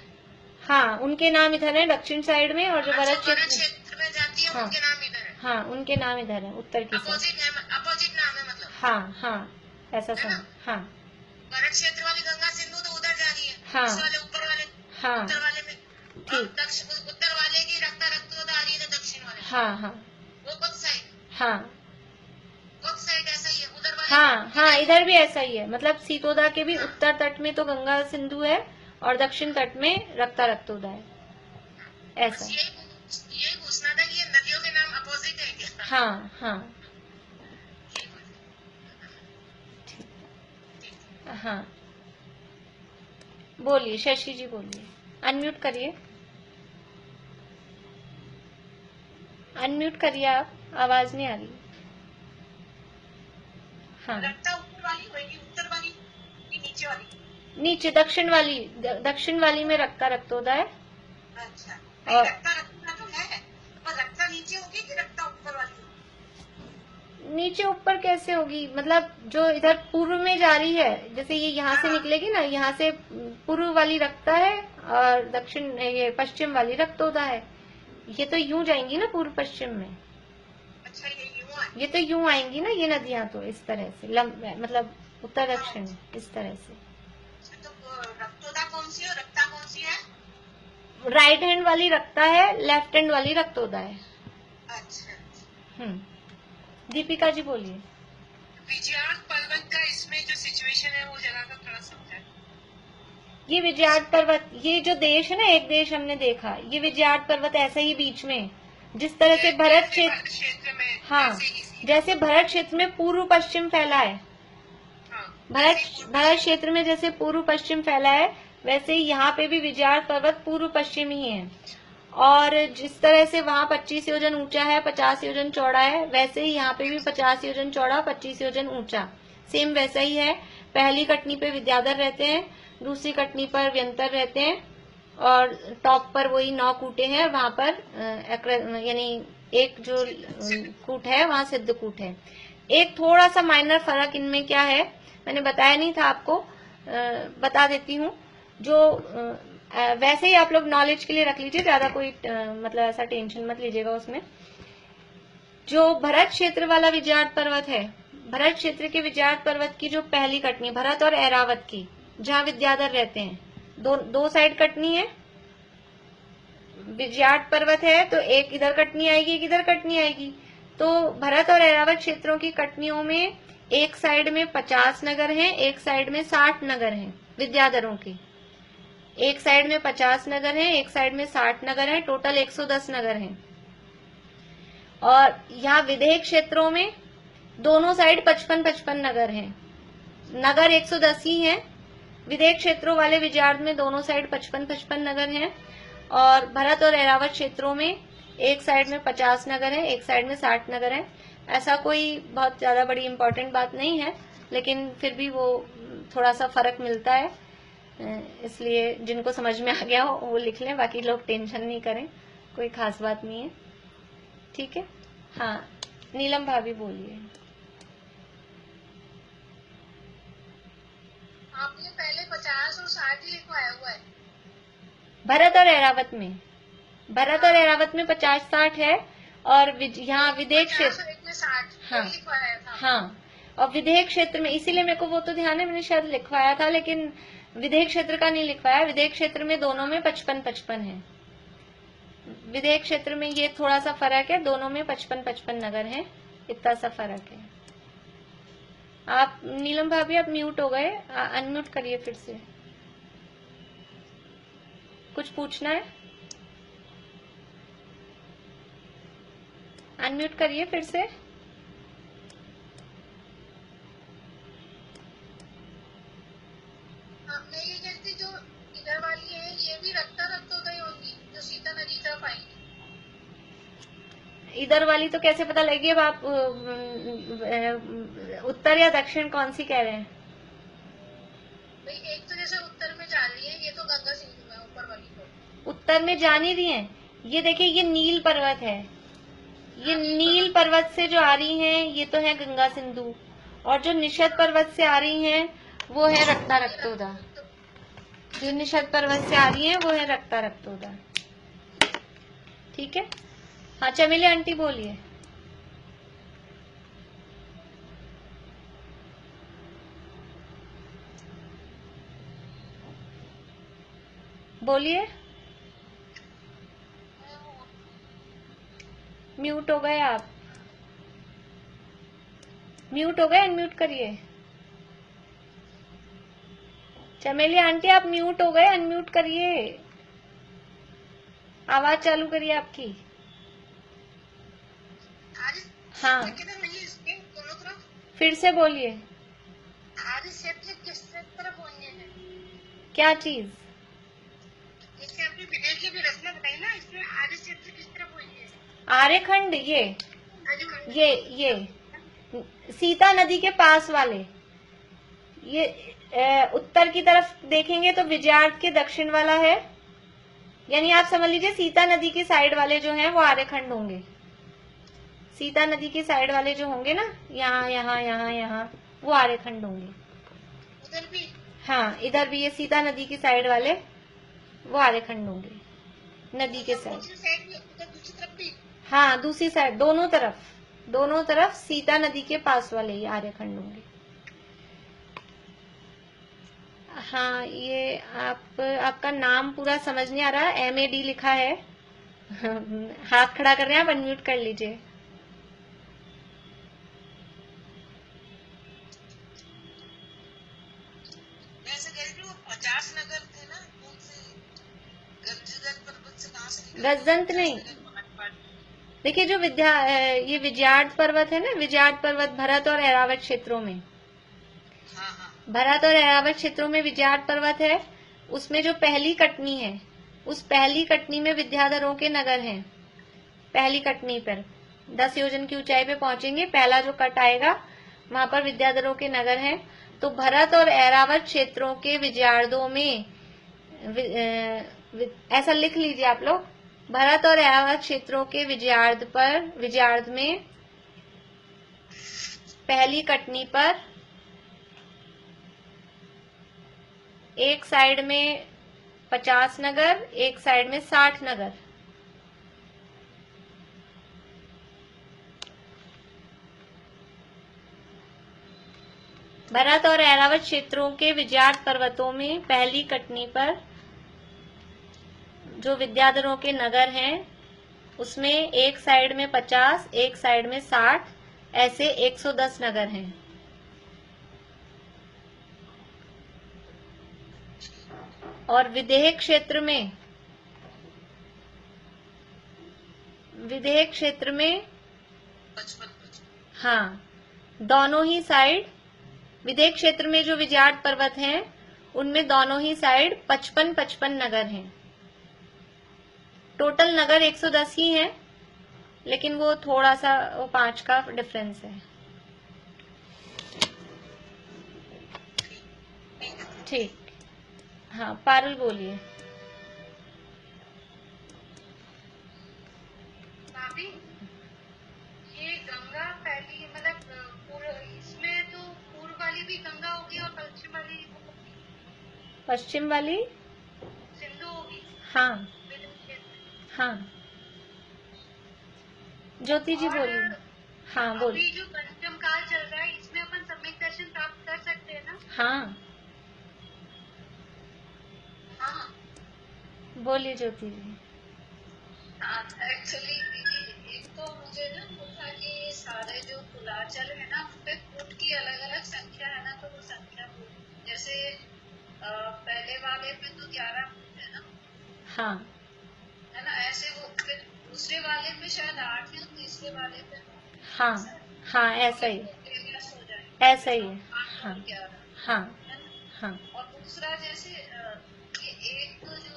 हाँ, उनके नाम इधर है दक्षिण साइड में, और जो भरत क्षेत्र में जाती है उनके नाम इधर है। हाँ, उनके नाम इधर है उत्तर की साइड। अपोजिट नाम है मतलब। हाँ, ऐसा समझ। हाँ, भरत क्षेत्र वाली गंगा सिंधु तो उधर जा रही है। हाँ, वाले ऊपर वाले, हाँ, उत्तर वाले में ठीक, उत्तर वाले की रक्ता रक्तोदा आ रही है दक्षिण वाले। हाँ, वो कौन साइड? हाँ, कौन साइड ऐसा ही है उधर वाले? हाँ, इधर भी ऐसा ही है, मतलब सीतोदा के भी उत्तर तट में तो गंगा सिंधु है और दक्षिण तट में रक्ता रक्तोदा है, ऐसा। यही पूछना था कि ये नदियों के नाम अपोजिट है क्या? हाँ, हाँ, बोलिए शशि जी, बोलिए, अनम्यूट करिए आप। आवाज नहीं आ रही। हाँ, रक्ता ऊपर वाली होगी, उत्तर वाली कि नीचे वाली? नीचे दक्षिण वाली में रक्ता रक्तोदय। अच्छा, और रक्ता रक्ता तो है, पर रक्ता नीचे होगी कि रक्ता ऊपर वाली होगी? नीचे ऊपर कैसे होगी, मतलब जो इधर पूर्व में जा रही है, जैसे ये यहाँ से निकलेगी ना, यहाँ से पूर्व वाली रक्ता है और दक्षिण ये पश्चिम वाली रक्तोदय है। ये तो यूं जाएंगी ना पूर्व पश्चिम में। अच्छा, ये तो यूं आएंगी ना ये नदियां, तो इस तरह से मतलब उत्तर दक्षिण इस तरह से। तो रक्तोदय कौन सी है, रक्ता कौन सी है? राइट हैंड वाली रक्ता है, लेफ्ट हैंड वाली रक्तोदय है। अच्छा। दीपिका जी बोलिए। विजयार्ड पर्वत का इसमें जो सिचुएशन है वो जरा सा थोड़ा समझा। ये विजयार्ड पर्वत, ये जो देश है ना, एक देश हमने देखा, ये विजयार्ड पर्वत ऐसे ही बीच में, जिस तरह से भरत क्षेत्र में, हाँ, जैसे भरत क्षेत्र में पूर्व पश्चिम फैला है, भरत क्षेत्र में जैसे पूर्व पश्चिम फैला है, वैसे ही यहाँ पे भी विजयार्ड पर्वत पूर्व पश्चिम ही है। और जिस तरह से वहाँ 25 योजन ऊंचा है, 50 योजन चौड़ा है, वैसे ही यहाँ पे भी 50 योजन चौड़ा, 25 योजन ऊंचा, सेम वैसा ही है। पहली कटनी पे विद्याधर रहते हैं, दूसरी कटनी पर व्यंतर रहते हैं, और टॉप पर वही 9 कूटे हैं, वहां पर यानी एक जो कूट है वहां सिद्धकूट है। एक थोड़ा सा माइनर फर्क इनमें क्या है, मैंने बताया नहीं था आपको, बता देती हूँ। जो वैसे ही आप लोग नॉलेज के लिए रख लीजिए, ज्यादा कोई मतलब ऐसा टेंशन मत लीजिएगा उसमें। जो भरत क्षेत्र वाला विजयार्ड पर्वत है, भरत क्षेत्र के विजयार्ड पर्वत की जो पहली कटनी, भरत और ऐरावत की, जहाँ विद्याधर रहते हैं, दो साइड कटनी है। विजयार्ड पर्वत है तो एक इधर कटनी आएगी, एक इधर कटनी आएगी। तो भरत और ऐरावत क्षेत्रों की कटनियों में एक साइड में 50 नगर हैं, एक साइड में 60 नगर हैं विद्याधरों की। एक साइड में 50 नगर हैं, एक साइड में 60 नगर हैं, टोटल 110 नगर हैं। और यहाँ विदेह क्षेत्रों में दोनों साइड 55-55 नगर हैं। नगर 110 ही हैं। विदेह क्षेत्रों वाले विजयार्ड में दोनों साइड 55-55 नगर हैं, और भरत और ऐरावत क्षेत्रों में एक साइड में 50 नगर है, एक साइड में 60 नगर है। ऐसा कोई बहुत ज्यादा बड़ी इम्पोर्टेंट बात नहीं है, लेकिन फिर भी वो थोड़ा सा फर्क मिलता है, इसलिए जिनको समझ में आ गया हो वो लिख लें, बाकी लोग टेंशन नहीं करें, कोई खास बात नहीं है। ठीक है। हाँ, नीलम भाभी बोलिए। आपने पहले 50 और 60 ही लिखवाया हुआ है भरत और ऐरावत में। भरत और ऐरावत में 50-60 है, और यहाँ विदेह क्षेत्र में 60 हाँ लिखवाया था। हाँ, और विदेह क्षेत्र में, इसीलिए मेरे को वो तो ध्यान है, मैंने शायद लिखवाया था, लेकिन विदेह क्षेत्र का नहीं लिखवाया। विदेह क्षेत्र में दोनों में 55-55 है। विदेह क्षेत्र में ये थोड़ा सा फर्क है, दोनों में 55-55 नगर हैं, इतना सा फर्क है। आप नीलम भाभी आप म्यूट हो गए, अनम्यूट करिए फिर से। कुछ पूछना है? अनम्यूट करिए फिर से। मैं ये कहती, जो इधर वाली है ये भी रक्तोदय होगी, जो सीता नदी तरफ आएगी। इधर वाली तो कैसे पता लगेगी? अब आप उत्तर या दक्षिण कौन सी कह रहे हैं? भाई एक तो जैसे उत्तर में जा रही है, ये तो गंगा सिंधु है ऊपर वाली को। उत्तर में जा नहीं रही है, ये देखिए ये नील पर्वत है, ये नील पर्वत से जो आ रही हैं ये तो है गंगा सिंधु, और जो निषद पर्वत से आ रही हैं वो है रक्ता रक्तोदा। जो निषद पर्वत से आ रही हैं वो है रक्ता रक्तोदा। ठीक है। हाँ, चमेली आंटी बोलिए। बोलिए। म्यूट हो गए आप, म्यूट हो गए, अनम्यूट करिए। चमेली आंटी आप म्यूट हो गए, अनम्यूट करिए, आवाज चालू करिए आपकी। हाँ, फिर से बोलिए। किस तरफ होंगे? क्या चीज? जैसे आपने विदेह की भी रचना बताई ना, इसमें आर्य क्षेत्र किस तरफ होंगे? आर्यखंड, ये ये सीता नदी के पास वाले, ये उत्तर की तरफ देखेंगे तो विजयार्ड के दक्षिण वाला है, यानी आप समझ लीजिए सीता नदी की साइड वाले जो हैं वो आर्यखंड होंगे। सीता नदी की साइड वाले जो होंगे ना, यहाँ यहाँ यहाँ यहाँ, वो आर्यखंड होंगे। उधर भी? हाँ, इधर भी ये सीता नदी की साइड वाले वो आर्यखंड होंगे, नदी के साइड। दूसरी तरफ भी? हाँ, दूसरी साइड, दोनों तरफ सीता नदी के पास वाले ही आर्यखंड होंगे। हाँ, ये आपका नाम पूरा समझ नहीं आ रहा, MAD लिखा है। हाथ खड़ा कर रहे हैं आप, अनम्यूट कर लीजिए। गजंत नहीं, देखिए जो ये विजयार्ड पर्वत है ना, विजयार्ड पर्वत भरत और ऐरावत क्षेत्रों में, भरत और ऐरावत क्षेत्रों में विजयार्ड पर्वत है। उसमें जो पहली कटनी है, उस पहली कटनी में विद्याधरों के नगर हैं। पहली कटनी पर 10 योजन की ऊंचाई पे पहुंचेंगे, पहला जो कट आएगा वहां पर विद्याधरों के नगर हैं। तो भरत और ऐरावत क्षेत्रों के विजयार्डों में, ऐसा लिख लीजिए आप लोग, भरत और ऐरावत क्षेत्रों के विजयार्ड में पहली कटनी पर एक साइड में 50 नगर, एक साइड में 60 नगर। भरत और ऐरावत क्षेत्रों के विजयार्ड पर्वतों में पहली कटनी पर जो विद्याधरों के नगर हैं, उसमें एक साइड में 50, एक साइड में 60, ऐसे 110 नगर हैं। और विदेह क्षेत्र में 55, हाँ, दोनों ही साइड, विदेह क्षेत्र में जो विजयार्ड पर्वत हैं उनमें दोनों ही साइड 55 नगर हैं। टोटल नगर 110 ही हैं, लेकिन वो थोड़ा सा 5 का डिफरेंस है। ठीक, हाँ, पारुल बोलिए। भाभी, ये गंगा पहली, मतलब इसमें तो पूर्व वाली भी गंगा होगी और पश्चिम वाली सिंधु होगी। हाँ हाँ, ज्योति जी बोलिए। हाँ बोलिए। अभी जो पंचम काल चल रहा है, इसमें अपन सम्यक दर्शन प्राप्त कर सकते हैं ना? हाँ, हाँ, बोलिए ज्योति जी। एक्चुअली एक तो मुझे ना पूछा कि सारे जो कुलाचल है ना, उनपे कूट की अलग अलग संख्या है ना, तो वो संख्या जैसे पहले वाले पे तो 11 कूट है ना? हाँ, है ना? ऐसे वो फिर दूसरे वाले पे शायद 8 है, तीसरे वाले पे हाँ हाँ, ऐसा ही, ऐसा ही है। हाँ हाँ हाँ। और दूसरा जैसे ये एक तो जो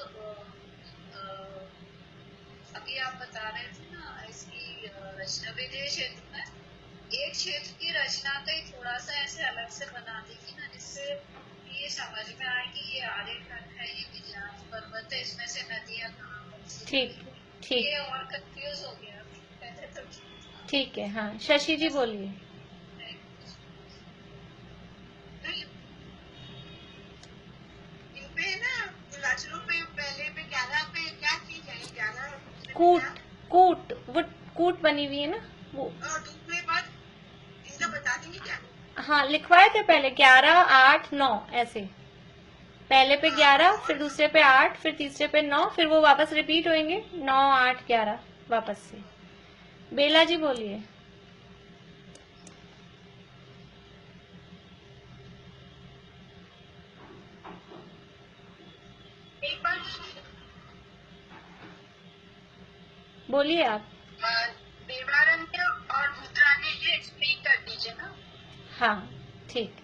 अभी आप बता रहे थे ना, इसकी रचना विदेह क्षेत्र में एक क्षेत्र की रचना का ही थोड़ा सा ऐसे अलग से बना देगी ना, जिससे ये समझ में आए कि ये आर्यखंड है, ये विजयार्ड पर्वत है, इसमें से नदियां कहाँ पड़ती। ठीक ठीक, ये और कंफ्यूज हो गया पहले तो। ठीक है। हाँ, शशि जी बोलिए। इनपे ना रचनों पे पहले पे 11 पे क्या चीज है? 11 कूट बनी हुई है ना वो। और दूसरे बात इनका बता देंगे क्या? हाँ, लिखवाए थे पहले 11, 8, 9 ऐसे। पहले पे 11, फिर दूसरे पे 8, फिर तीसरे पे 9, फिर वो वापस रिपीट होंगे 9, 8, 11 वापस से। बेला जी बोलिए। एक बार बोलिए आप। देवारण्य और रुद्रारण्य एक्सप्लेन कर दीजिए ना। हाँ, ठीक।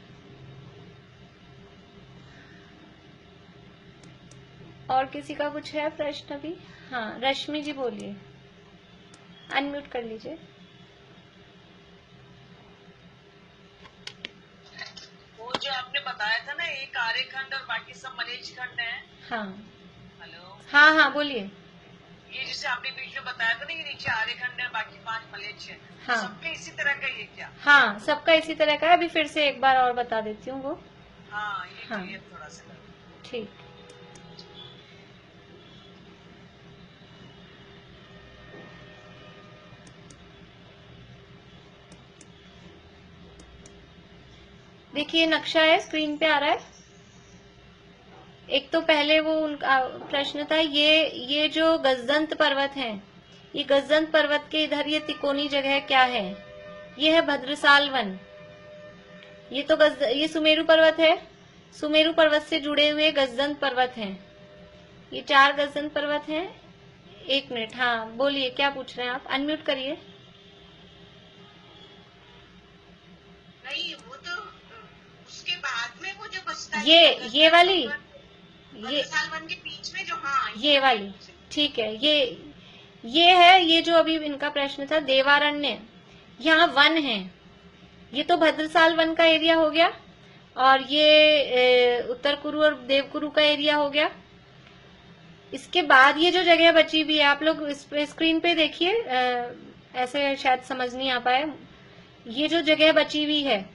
और किसी का कुछ है प्रश्न अभी? हाँ, रश्मि जी बोलिए, अनम्यूट कर लीजिए। बताया था ना, एक आर्यखंड और बाकी सब मलेच्छ खंड है। हाँ हेलो, हाँ हाँ बोलिए। ये जैसे आपने बीच में बताया था ना, ये नीचे आर्यखंड है, बाकी 5 मलेच्छ है। हाँ। सबके इसी तरह का ही है क्या? हाँ, सबका इसी तरह का है। अभी फिर से एक बार और बता देती हूँ वो। हाँ, ये हाँ। क्लियर थोड़ा सा कर। ठीक। देखिए नक्शा है, स्क्रीन पे आ रहा है। एक तो पहले वो उनका प्रश्न था, ये जो गजदंत पर्वत है, ये गजदंत पर्वत के इधर ये तिकोनी जगह क्या है? ये है भद्रसाल वन। ये तो ये सुमेरु पर्वत है। सुमेरु पर्वत से जुड़े हुए गजदंत पर्वत हैं। ये 4 गजदंत पर्वत हैं। 1 मिनट, हाँ बोलिए, क्या पूछ रहे हैं आप? अनम्यूट करिए। नहीं, वो तो उसके बाद में वो जो बचता है, ये वाली, ये साल वन के बीच में जो, हाँ ये वाली, ठीक है। ये है, ये जो अभी इनका प्रश्न था, देवारण्य। यहाँ वन है। ये तो भद्रसाल वन का एरिया हो गया, और ये उत्तर कुरु और देवकुरु का एरिया हो गया। इसके बाद ये जो जगह बची भी है, आप लोग स्क्रीन पे देखिए, ऐसे शायद समझ नहीं आ पाए। ये जो जगह बची हुई है,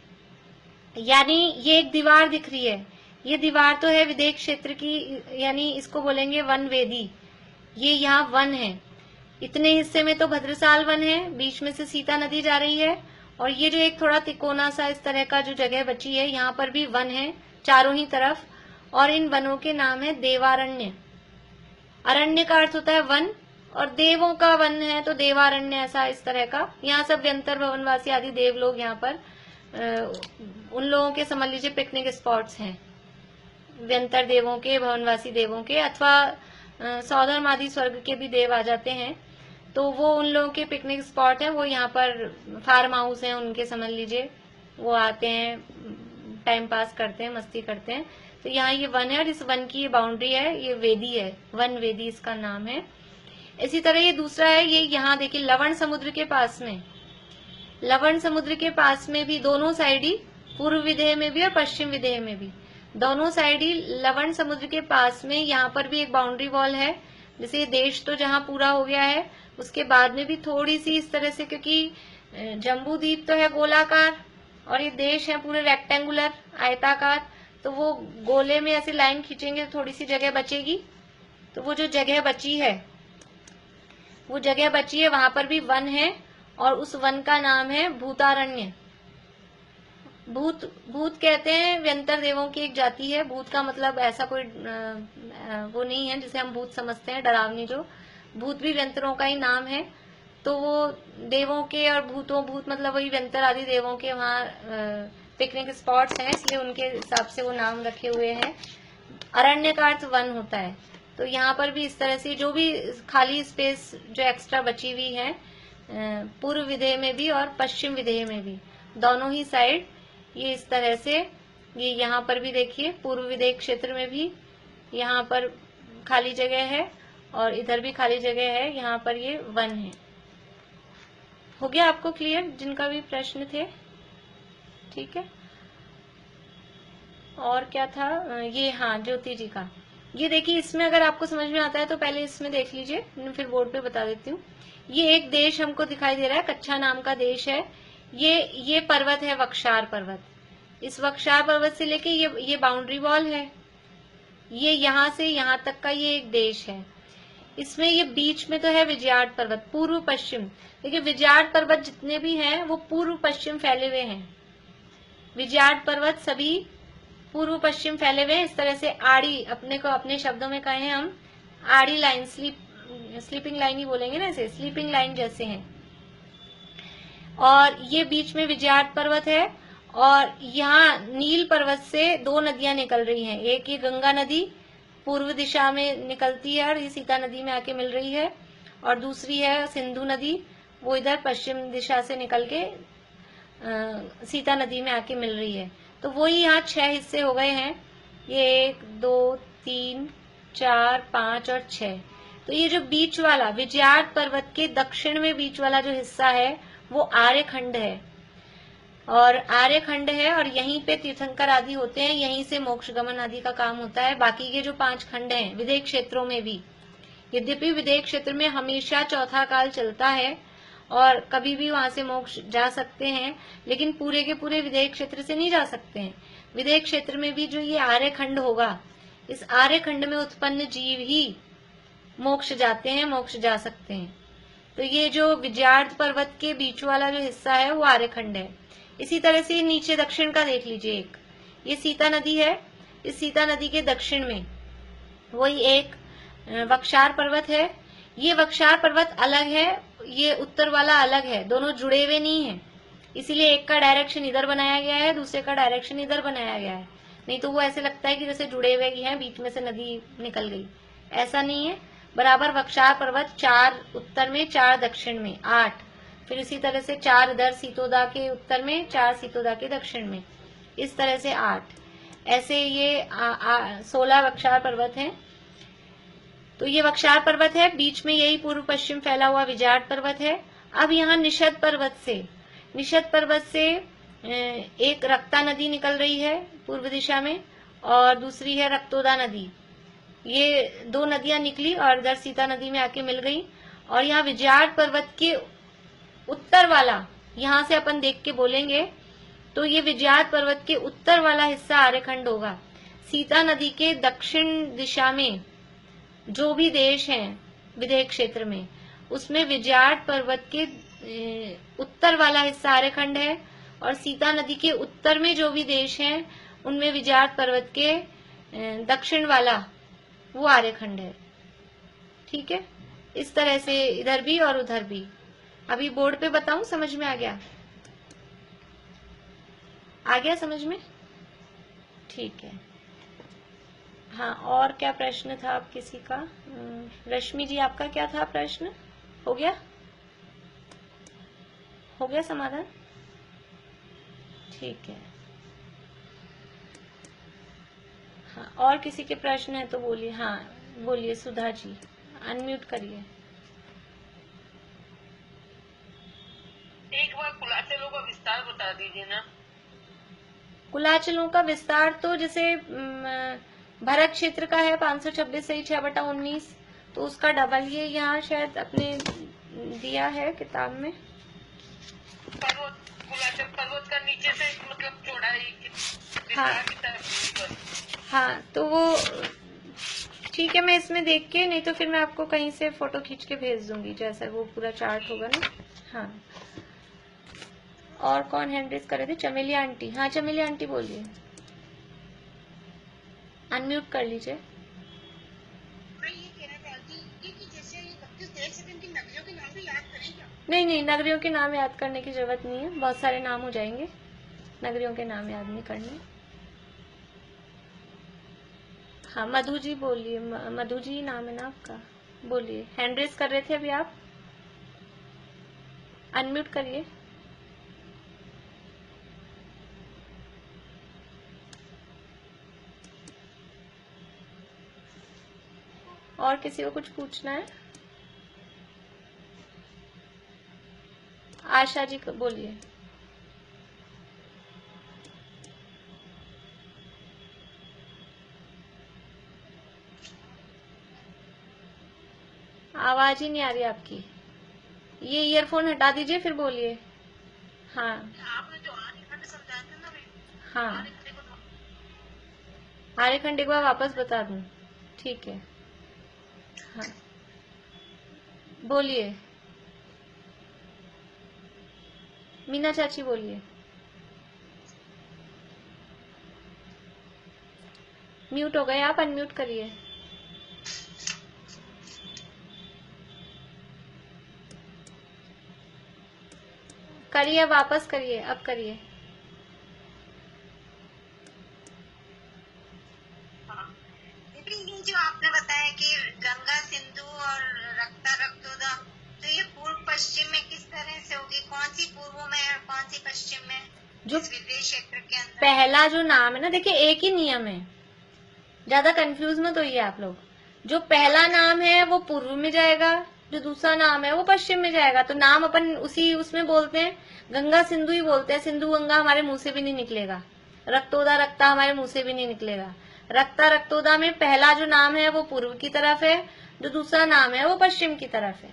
यानी ये एक दीवार दिख रही है, ये दीवार तो है विदेश क्षेत्र की, यानी इसको बोलेंगे वन वेदी। ये यहाँ वन है। इतने हिस्से में तो भद्रसाल वन है, बीच में से सीता नदी जा रही है, और ये जो एक थोड़ा तिकोना सा इस तरह का जो जगह बची है, यहाँ पर भी वन है चारों ही तरफ, और इन वनों के नाम है देवारण्य। अरण्य का अर्थ होता है वन, और देवों का वन है तो देवारण्य, ऐसा इस तरह का। यहाँ सब व्यंतर भवनवासी आदि देव लोग यहाँ पर उन लोगों के समझ लीजिए पिकनिक स्पॉट्स हैं, व्यंतर देवों के, भवनवासी देवों के, अथवा सौधर्म आदि स्वर्ग के भी देव आ जाते हैं, तो वो उन लोगों के पिकनिक स्पॉट है। वो यहाँ पर फार्म हाउस है उनके, समझ लीजिए, वो आते हैं, टाइम पास करते हैं, मस्ती करते हैं। तो यहाँ ये वन है, और इस वन की ये बाउंड्री है, ये वेदी है, वन वेदी इसका नाम है। इसी तरह ये दूसरा है, ये यहाँ देखिए लवण समुद्र के पास में, लवण समुद्र के पास में भी दोनों साइड ही, पूर्व विदेह में भी और पश्चिम विदेह में भी, दोनों साइड ही लवण समुद्र के पास में यहाँ पर भी एक बाउंड्री वॉल है। जैसे ये देश तो जहाँ पूरा हो गया है, उसके बाद में भी थोड़ी सी इस तरह से, क्योंकि जम्बू द्वीप तो है गोलाकार और ये देश है पूरे रेक्टेंगुलर आयताकार, तो वो गोले में ऐसे लाइन खींचेंगे तो थोड़ी सी जगह बचेगी। तो वो जो जगह बची है, वो जगह बची है, वहां पर भी वन है, और उस वन का नाम है भूतारण्य। भूत कहते हैं व्यंतर देवों की एक जाति है। भूत का मतलब ऐसा कोई वो नहीं है जिसे हम भूत समझते हैं, डरावनी जो। भूत भी व्यंतरों का ही नाम है। तो वो देवों के और भूत मतलब वही व्यंतर आदि देवों के वहाँ पिकनिक स्पॉट्स हैं, इसलिए उनके हिसाब से वो नाम रखे हुए हैं। अरण्य का अर्थ वन होता है। तो यहाँ पर भी इस तरह से जो भी खाली स्पेस जो एक्स्ट्रा बची हुई है, पूर्व विदेह में भी और पश्चिम विदेह में भी, दोनों ही साइड ये इस तरह से, ये यहाँ पर भी देखिए पूर्व विदेह क्षेत्र में भी यहाँ पर खाली जगह है, और इधर भी खाली जगह है, यहाँ पर ये वन है। हो गया आपको क्लियर, जिनका भी प्रश्न थे? ठीक है। और क्या था ये, हाँ ज्योति जी का, ये देखिए, इसमें अगर आपको समझ में आता है तो पहले इसमें देख लीजिए, फिर बोर्ड पे बता देती हूँ। ये एक देश हमको दिखाई दे रहा है, कच्छा नाम का देश है। ये पर्वत है वक्षार पर्वत। इस वक्षार पर्वत से लेके ये बाउंड्री वॉल है, ये यहाँ से यहाँ तक का ये एक देश है। इसमें ये बीच में तो है विजयार्ड पर्वत, पूर्व पश्चिम। देखिए विजयार्ड पर्वत जितने भी हैं वो पूर्व पश्चिम फैले हुए हैं। विजयार्ड पर्वत सभी पूर्व पश्चिम फैले हुए हैं। इस तरह से आड़ी, अपने को अपने शब्दों में कहें हम, आड़ी लाइन, स्लीपिंग लाइन ही बोलेंगे ना, इसे स्लीपिंग लाइन जैसे हैं। और ये बीच में विजयार्ड पर्वत है, और यहाँ नील पर्वत से 2 नदियां निकल रही हैं। एक ये गंगा नदी पूर्व दिशा में निकलती है और ये सीता नदी में आके मिल रही है, और दूसरी है सिंधु नदी, वो इधर पश्चिम दिशा से निकल के सीता नदी में आके मिल रही है। तो वही यहाँ 6 हिस्से हो गए हैं, ये 1 2 3 4 5 और 6। तो ये जो बीच वाला विजयार्ड पर्वत के दक्षिण में बीच वाला जो हिस्सा है वो आर्यखंड है। और आर्य खंड है, और यहीं पे तीर्थंकर आदि होते हैं, यहीं से मोक्ष गमन आदि का काम होता है। बाकी के जो 5 खंड हैं विदेह क्षेत्रों में भी, यद्यपि विदेह क्षेत्र में हमेशा चौथा काल चलता है और कभी भी वहां से मोक्ष जा सकते हैं, लेकिन पूरे के पूरे विदेह क्षेत्र से नहीं जा सकते हैं। विदेह क्षेत्र में भी जो ये आर्य खंड होगा, इस आर्य खंड में उत्पन्न जीव ही मोक्ष जाते हैं, मोक्ष जा सकते हैं। तो ये जो विजयार्थ पर्वत के बीच वाला जो हिस्सा है वो आर्य खंड है। इसी तरह से नीचे दक्षिण का देख लीजिए, एक ये सीता नदी है, इस सीता नदी के दक्षिण में वही एक वक्षार पर्वत है। ये वक्षार पर्वत अलग है, ये उत्तर वाला अलग है, दोनों जुड़े हुए नहीं है, इसीलिए एक का डायरेक्शन इधर बनाया गया है, दूसरे का डायरेक्शन इधर बनाया गया है। नहीं तो वो ऐसे लगता है कि जैसे जुड़े हुए हैं, बीच में से नदी निकल गई, ऐसा नहीं है। बराबर वक्षार पर्वत 4 उत्तर में, 4 दक्षिण में, 8, फिर इसी तरह से 4 इधर सीतोदा के उत्तर में, 4 सीतोदा के दक्षिण में, इस तरह से 8, ऐसे ये 16 वक्षार पर्वत हैं। तो ये वक्षार पर्वत है, बीच में यही पूर्व पश्चिम फैला हुआ विजयार्थ पर्वत है। अब यहाँ निषद पर्वत से एक रक्ता नदी निकल रही है पूर्व दिशा में, और दूसरी है रक्तोदा नदी। ये 2 नदियां निकली और इधर सीता नदी में आके मिल गई। और यहाँ विजयार्थ पर्वत के उत्तर वाला, यहाँ से अपन देख के बोलेंगे तो ये विजयार्थ पर्वत के उत्तर वाला हिस्सा आर्यखंड होगा। सीता नदी के दक्षिण दिशा में जो भी देश हैं विदेह क्षेत्र में, उसमें विजयार्थ पर्वत के उत्तर वाला हिस्सा आर्यखंड है, और सीता नदी के उत्तर में जो भी देश हैं उनमें विजयार्थ पर्वत के दक्षिण वाला वो आर्यखंड है। ठीक है, इस तरह से इधर भी और उधर भी। अभी बोर्ड पे बताऊं, समझ में आ गया? आ गया समझ में? ठीक है। हाँ, और क्या प्रश्न था आप किसी का? रश्मि जी, आपका क्या था प्रश्न? हो गया? हो गया समाधान? ठीक है। हाँ, और किसी के प्रश्न है तो बोलिए। हाँ बोलिए, सुधा जी, अनम्यूट करिए। एक बार कुलाचलों का विस्तार बता दीजिए ना। कुलाचलों का विस्तार तो जैसे भरत क्षेत्र का है 526 से 6/19, तो उसका डबल ये यहाँ शायद अपने दिया है किताब में। कुलाचल पर्वत का नीचे से मतलब चौड़ाई। हाँ, तो वो ठीक है, मैं इसमें देख के, नहीं तो फिर मैं आपको कहीं से फोटो खींच के भेज दूंगी, जैसा वो पूरा चार्ट होगा ना। हाँ, और कौन हैंड रेज कर रहे थे? चमेली आंटी। हाँ चमेली आंटी बोलिए, अनम्यूट कर लीजिए। मैं ये कहना चाहती हूँ कि जैसे ये 32 देश है, इनकी नदियों के नाम भी याद करें क्या? नहीं, नगरियों के नाम याद करने की जरूरत नहीं है, बहुत सारे नाम हो जाएंगे, नगरियों के नाम याद नहीं करने। हाँ मधु जी बोलिए, मधु जी नाम है ना आपका, बोलिए। हैंड रेज कर रहे थे अभी आप, अनम्यूट करिए। और किसी को कुछ पूछना है? आशा जी बोलिए। आवाज ही नहीं आ रही आपकी, ये ईयरफोन हटा दीजिए फिर बोलिए। हाँ आपने जो आर्यखंड समझाया था ना अभी, हाँ, आर्यखंड एक बार वापस बता दूं? ठीक है। हाँ बोलिए, मीना चाची बोलिए। म्यूट हो गए आप, अनम्यूट करिए। करिए, वापस करिए, अब करिए। ये जो आपने बताया कि गंगा, सिंधु और रक्तोदा, तो ये पूर्व पश्चिम में किस तरह से होगी? कौन सी पूर्व में और कौन सी पश्चिम में? जो विदेश क्षेत्र के अंदर पहला जो नाम है ना, देखिए एक ही नियम है, ज्यादा कंफ्यूज मत होइए आप लोग। जो पहला नाम है वो पूर्व में जाएगा, जो दूसरा नाम है वो पश्चिम में जाएगा। तो नाम अपन उसी उसमें बोलते हैं, गंगा सिंधु ही बोलते हैं। सिंधु गंगा हमारे मुंह से भी नहीं निकलेगा, रक्तोदा रक्ता हमारे मुंह से भी नहीं निकलेगा। रक्ता रक्तोदा में पहला जो नाम है वो पूर्व की तरफ है, जो दूसरा नाम है वो पश्चिम की तरफ है।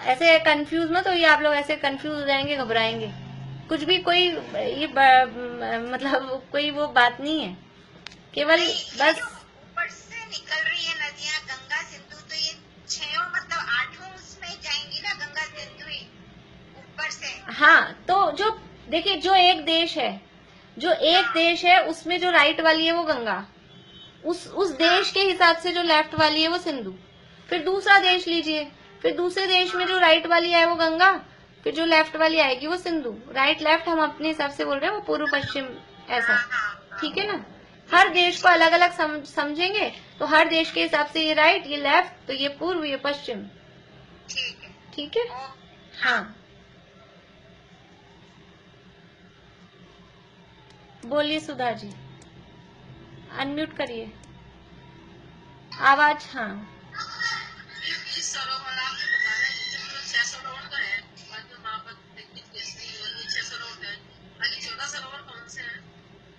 ऐसे कंफ्यूज मत होइए आप लोग, ऐसे कंफ्यूज हो जाएंगे, घबराएंगे। कुछ भी कोई ये मतलब कोई वो बात नहीं है, केवल बस ऊपर से निकल रही है नदियां गंगा सिंधु, तो ये 6 मतलब 8 उसमें जाएंगी ना, गंगा सिंधु ही ऊपर से। हाँ, तो जो देखिए जो एक देश है, जो एक देश है उसमें जो राइट वाली है वो गंगा, उस देश के हिसाब से जो लेफ्ट वाली है वो सिंधु। फिर दूसरा देश लीजिए, फिर दूसरे देश में जो राइट वाली है वो गंगा, फिर जो लेफ्ट वाली आएगी वो सिंधु। राइट लेफ्ट हम अपने हिसाब से बोल रहे हैं, वो पूर्व पश्चिम ऐसा, ठीक है ना। हर देश को अलग अलग समझेंगे तो हर देश के हिसाब से ये राइट, ये लेफ्ट, तो ये पूर्व, ये पश्चिम, ठीक है। हाँ, बोलिए सुधा जी, अनम्यूट करिए आवाज। हाँ, सरोवर आप जो बता रहे हैं, 6 सरोवर तो है, महापत 6 सरोवर है, बाकी 14 सरोवर कौन से हैं?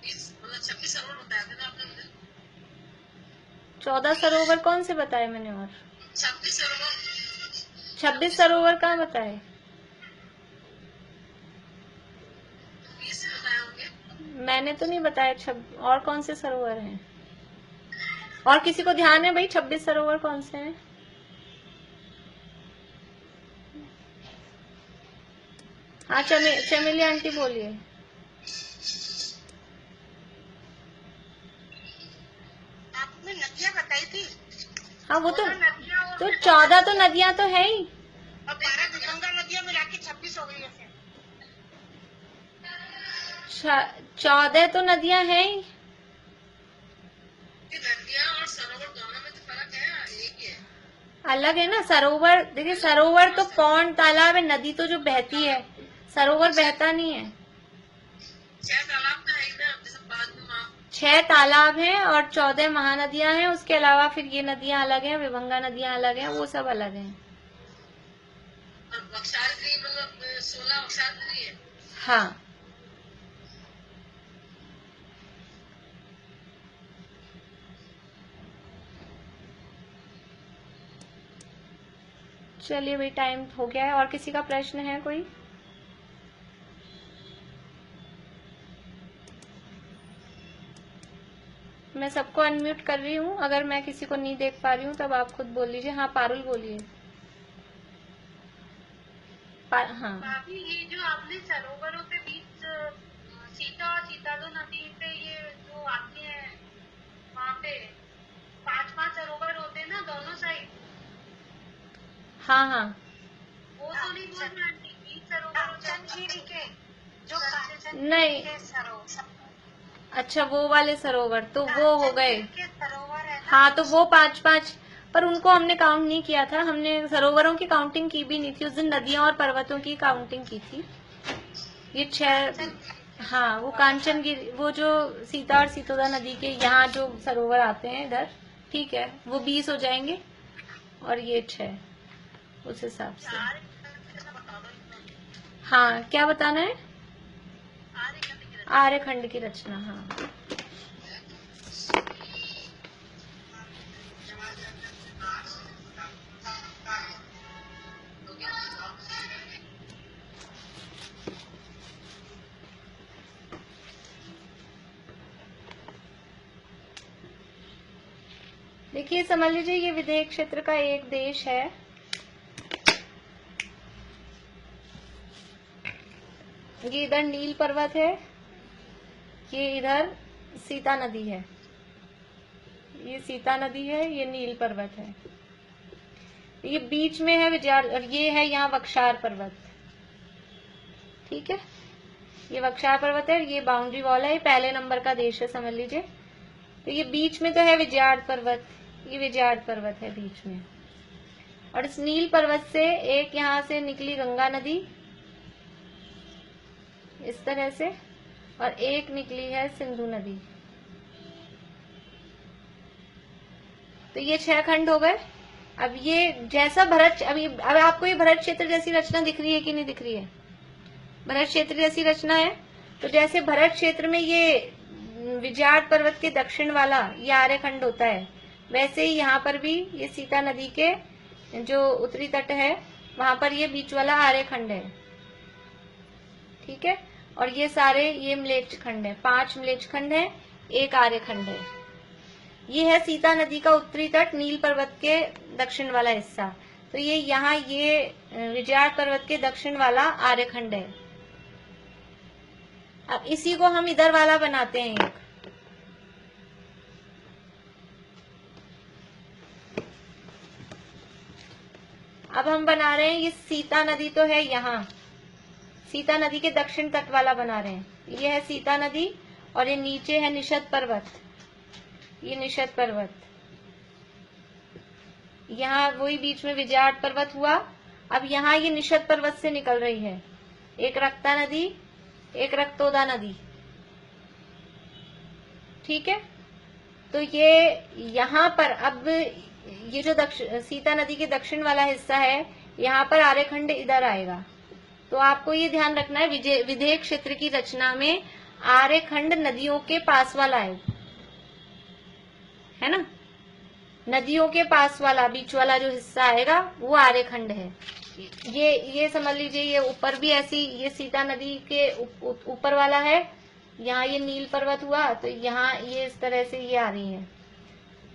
26 सरोवर बताया था ना आपने मुझे। 14 सरोवर कौन से बताए मैंने? और 26 सरोवर, 26 सरोवर कहाँ बताए? 20 बताए होंगे। मैंने तो नहीं बताया। और कौन से सरोवर हैं? और किसी को ध्यान है भाई 26 सरोवर कौन से हैं? हाँ, चमेली आंटी बोलिए। आपने नदियां बताई थी। हाँ, वो तो 14 तो नदियां तो है ही, और 12 गंगा नदियां मिला के 26 हो गई है। 14 तो नदियां हैं ही। नदियां और सरोवर दोनों में तो फर्क है, एक ही है। अलग है ना। सरोवर देखिए, सरोवर तो पौंड तालाब है, नदी तो जो बहती है, सरोवर बहता नहीं है। 6 तालाब तो है ही ना, जैसे बाद में 6 तालाब हैं और 14 महानदियां हैं। उसके अलावा फिर ये नदियां अलग हैं, विभंगा नदियां अलग हैं, वो सब अलग हैं। और बक्सारगृह मतलब 16 बक्सारगृह है। हाँ, चलिए भाई, टाइम हो गया है। और किसी का प्रश्न है कोई? मैं सबको अनम्यूट कर रही हूँ, अगर मैं किसी को नहीं देख पा रही हूँ तब आप खुद बोल लीजिए। हाँ, पारुल बोलिए। हाँ, भाभी ये जो आपने सरोवरों के बीच सीता और सीतालो नदी पे ये जो आपने वहाँ पे 5 सरोवर होते हैं ना दोनों साइड, हाँ, हाँ, वो तो नहीं बोल रहे आंटी, 20 सरोवर होते हैं जो कांचन नहीं, के सरोवर, अच्छा वो वाले सरोवर तो वो हो गए। के सरोवर है ना। हाँ, तो वो 5-5, पर उनको हमने काउंट नहीं किया था। हमने सरोवरों की काउंटिंग की भी नहीं थी उस दिन, नदियां और पर्वतों की काउंटिंग की थी। ये 6, हाँ, वो कांचनगिरी, वो जो सीता और सीतोदा नदी के यहाँ जो सरोवर आते हैं इधर, ठीक है, वो 20 हो जाएंगे और ये 6 उस हिसाब से। हाँ, क्या बताना है? आर्यखंड की रचना। हाँ, देखिए समझ लीजिए, ये विदेह क्षेत्र का एक देश है। ये इधर नील पर्वत है, ये इधर सीता नदी है, ये सीता नदी है, ये नील पर्वत है, ये बीच में है विजयार, और ये है यहाँ वक्षार पर्वत, ठीक है। ये वक्षार पर्वत है, ये बाउंड्री वॉल है, ये पहले नंबर का देश है, समझ लीजिए। तो ये बीच में तो है विजयार्ड पर्वत, ये विजयार्ड पर्वत है बीच में, और इस नील पर्वत से एक यहाँ से निकली गंगा नदी इस तरह से, और एक निकली है सिंधु नदी। तो ये 6 खंड हो गए, अब ये जैसा भरत, अब आपको ये भरत क्षेत्र जैसी रचना दिख रही है कि नहीं दिख रही है? भरत क्षेत्र जैसी रचना है। तो जैसे भरत क्षेत्र में ये विजयार्ड पर्वत के दक्षिण वाला ये आर्यखंड होता है, वैसे ही यहाँ पर भी ये सीता नदी के जो उत्तरी तट है वहां पर ये बीच वाला आर्यखंड है। ठीक है, और ये सारे ये म्लेच्छ खंड है, 5 म्लेच्छ खंड है, 1 आर्यखंड है। ये है सीता नदी का उत्तरी तट, नील पर्वत के दक्षिण वाला हिस्सा। तो ये यहाँ ये विजयार्ड पर्वत के दक्षिण वाला आर्यखंड है। अब इसी को हम इधर वाला बनाते हैं एक। अब हम बना रहे हैं, ये सीता नदी तो है यहाँ, सीता नदी के दक्षिण तट वाला बना रहे हैं। ये है सीता नदी और ये नीचे है निषद पर्वत, ये निषद पर्वत। यहाँ वही बीच में विजयार्ड पर्वत हुआ। अब यहाँ ये निषद पर्वत से निकल रही है एक रक्ता नदी, एक रक्तोदा नदी। ठीक है, तो ये यहाँ पर अब ये जो सीता नदी के दक्षिण वाला हिस्सा है, यहाँ पर आर्यखंड इधर आएगा। तो आपको ये ध्यान रखना है, विधेय क्षेत्र की रचना में आर्यखंड नदियों के पास वाला है ना, नदियों के पास वाला बीच वाला जो हिस्सा आएगा वो आर्यखंड है। ये समझ लीजिए, ये ऊपर भी ऐसी, ये सीता नदी के ऊपर वाला है, यहाँ ये नील पर्वत हुआ, तो यहाँ ये इस तरह से ये आ रही है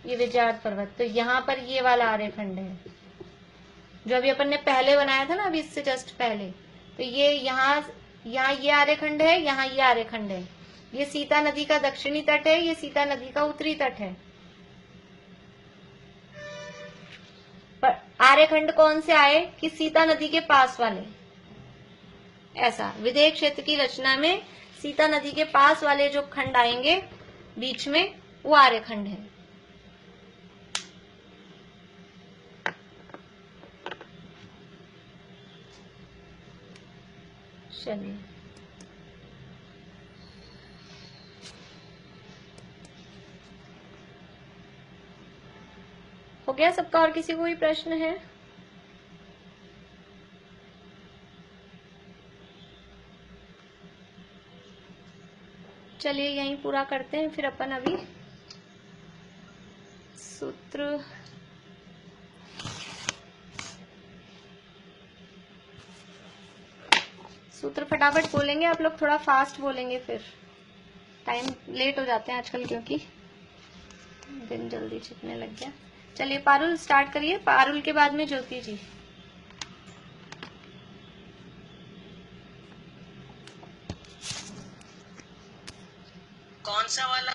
ये विजयार्ड पर्वत। तो यहाँ पर ये वाला आर्यखंड है जो अभी अपन ने पहले बनाया था ना, अभी इससे जस्ट पहले। तो ये यहाँ ये आर्यखंड है, यहाँ ये आर्यखंड है। ये सीता नदी का दक्षिणी तट है, ये सीता नदी का उत्तरी तट है। पर आर्यखंड कौन से आए कि सीता नदी के पास वाले। ऐसा विधेय क्षेत्र की रचना में सीता नदी के पास वाले जो खंड आएंगे बीच में, वो आर्यखंड है। चलिए, हो गया सबका? और किसी को कोई प्रश्न है? चलिए यहीं पूरा करते हैं, फिर अपन अभी सूत्र फटाफट बोलेंगे आप लोग, थोड़ा फास्ट बोलेंगे, फिर टाइम लेट हो जाते हैं आजकल क्योंकि दिन जल्दी छिपने लग गया। चलिए पारुल स्टार्ट करिए, पारुल के बाद में ज्योति जी। कौन सा वाला?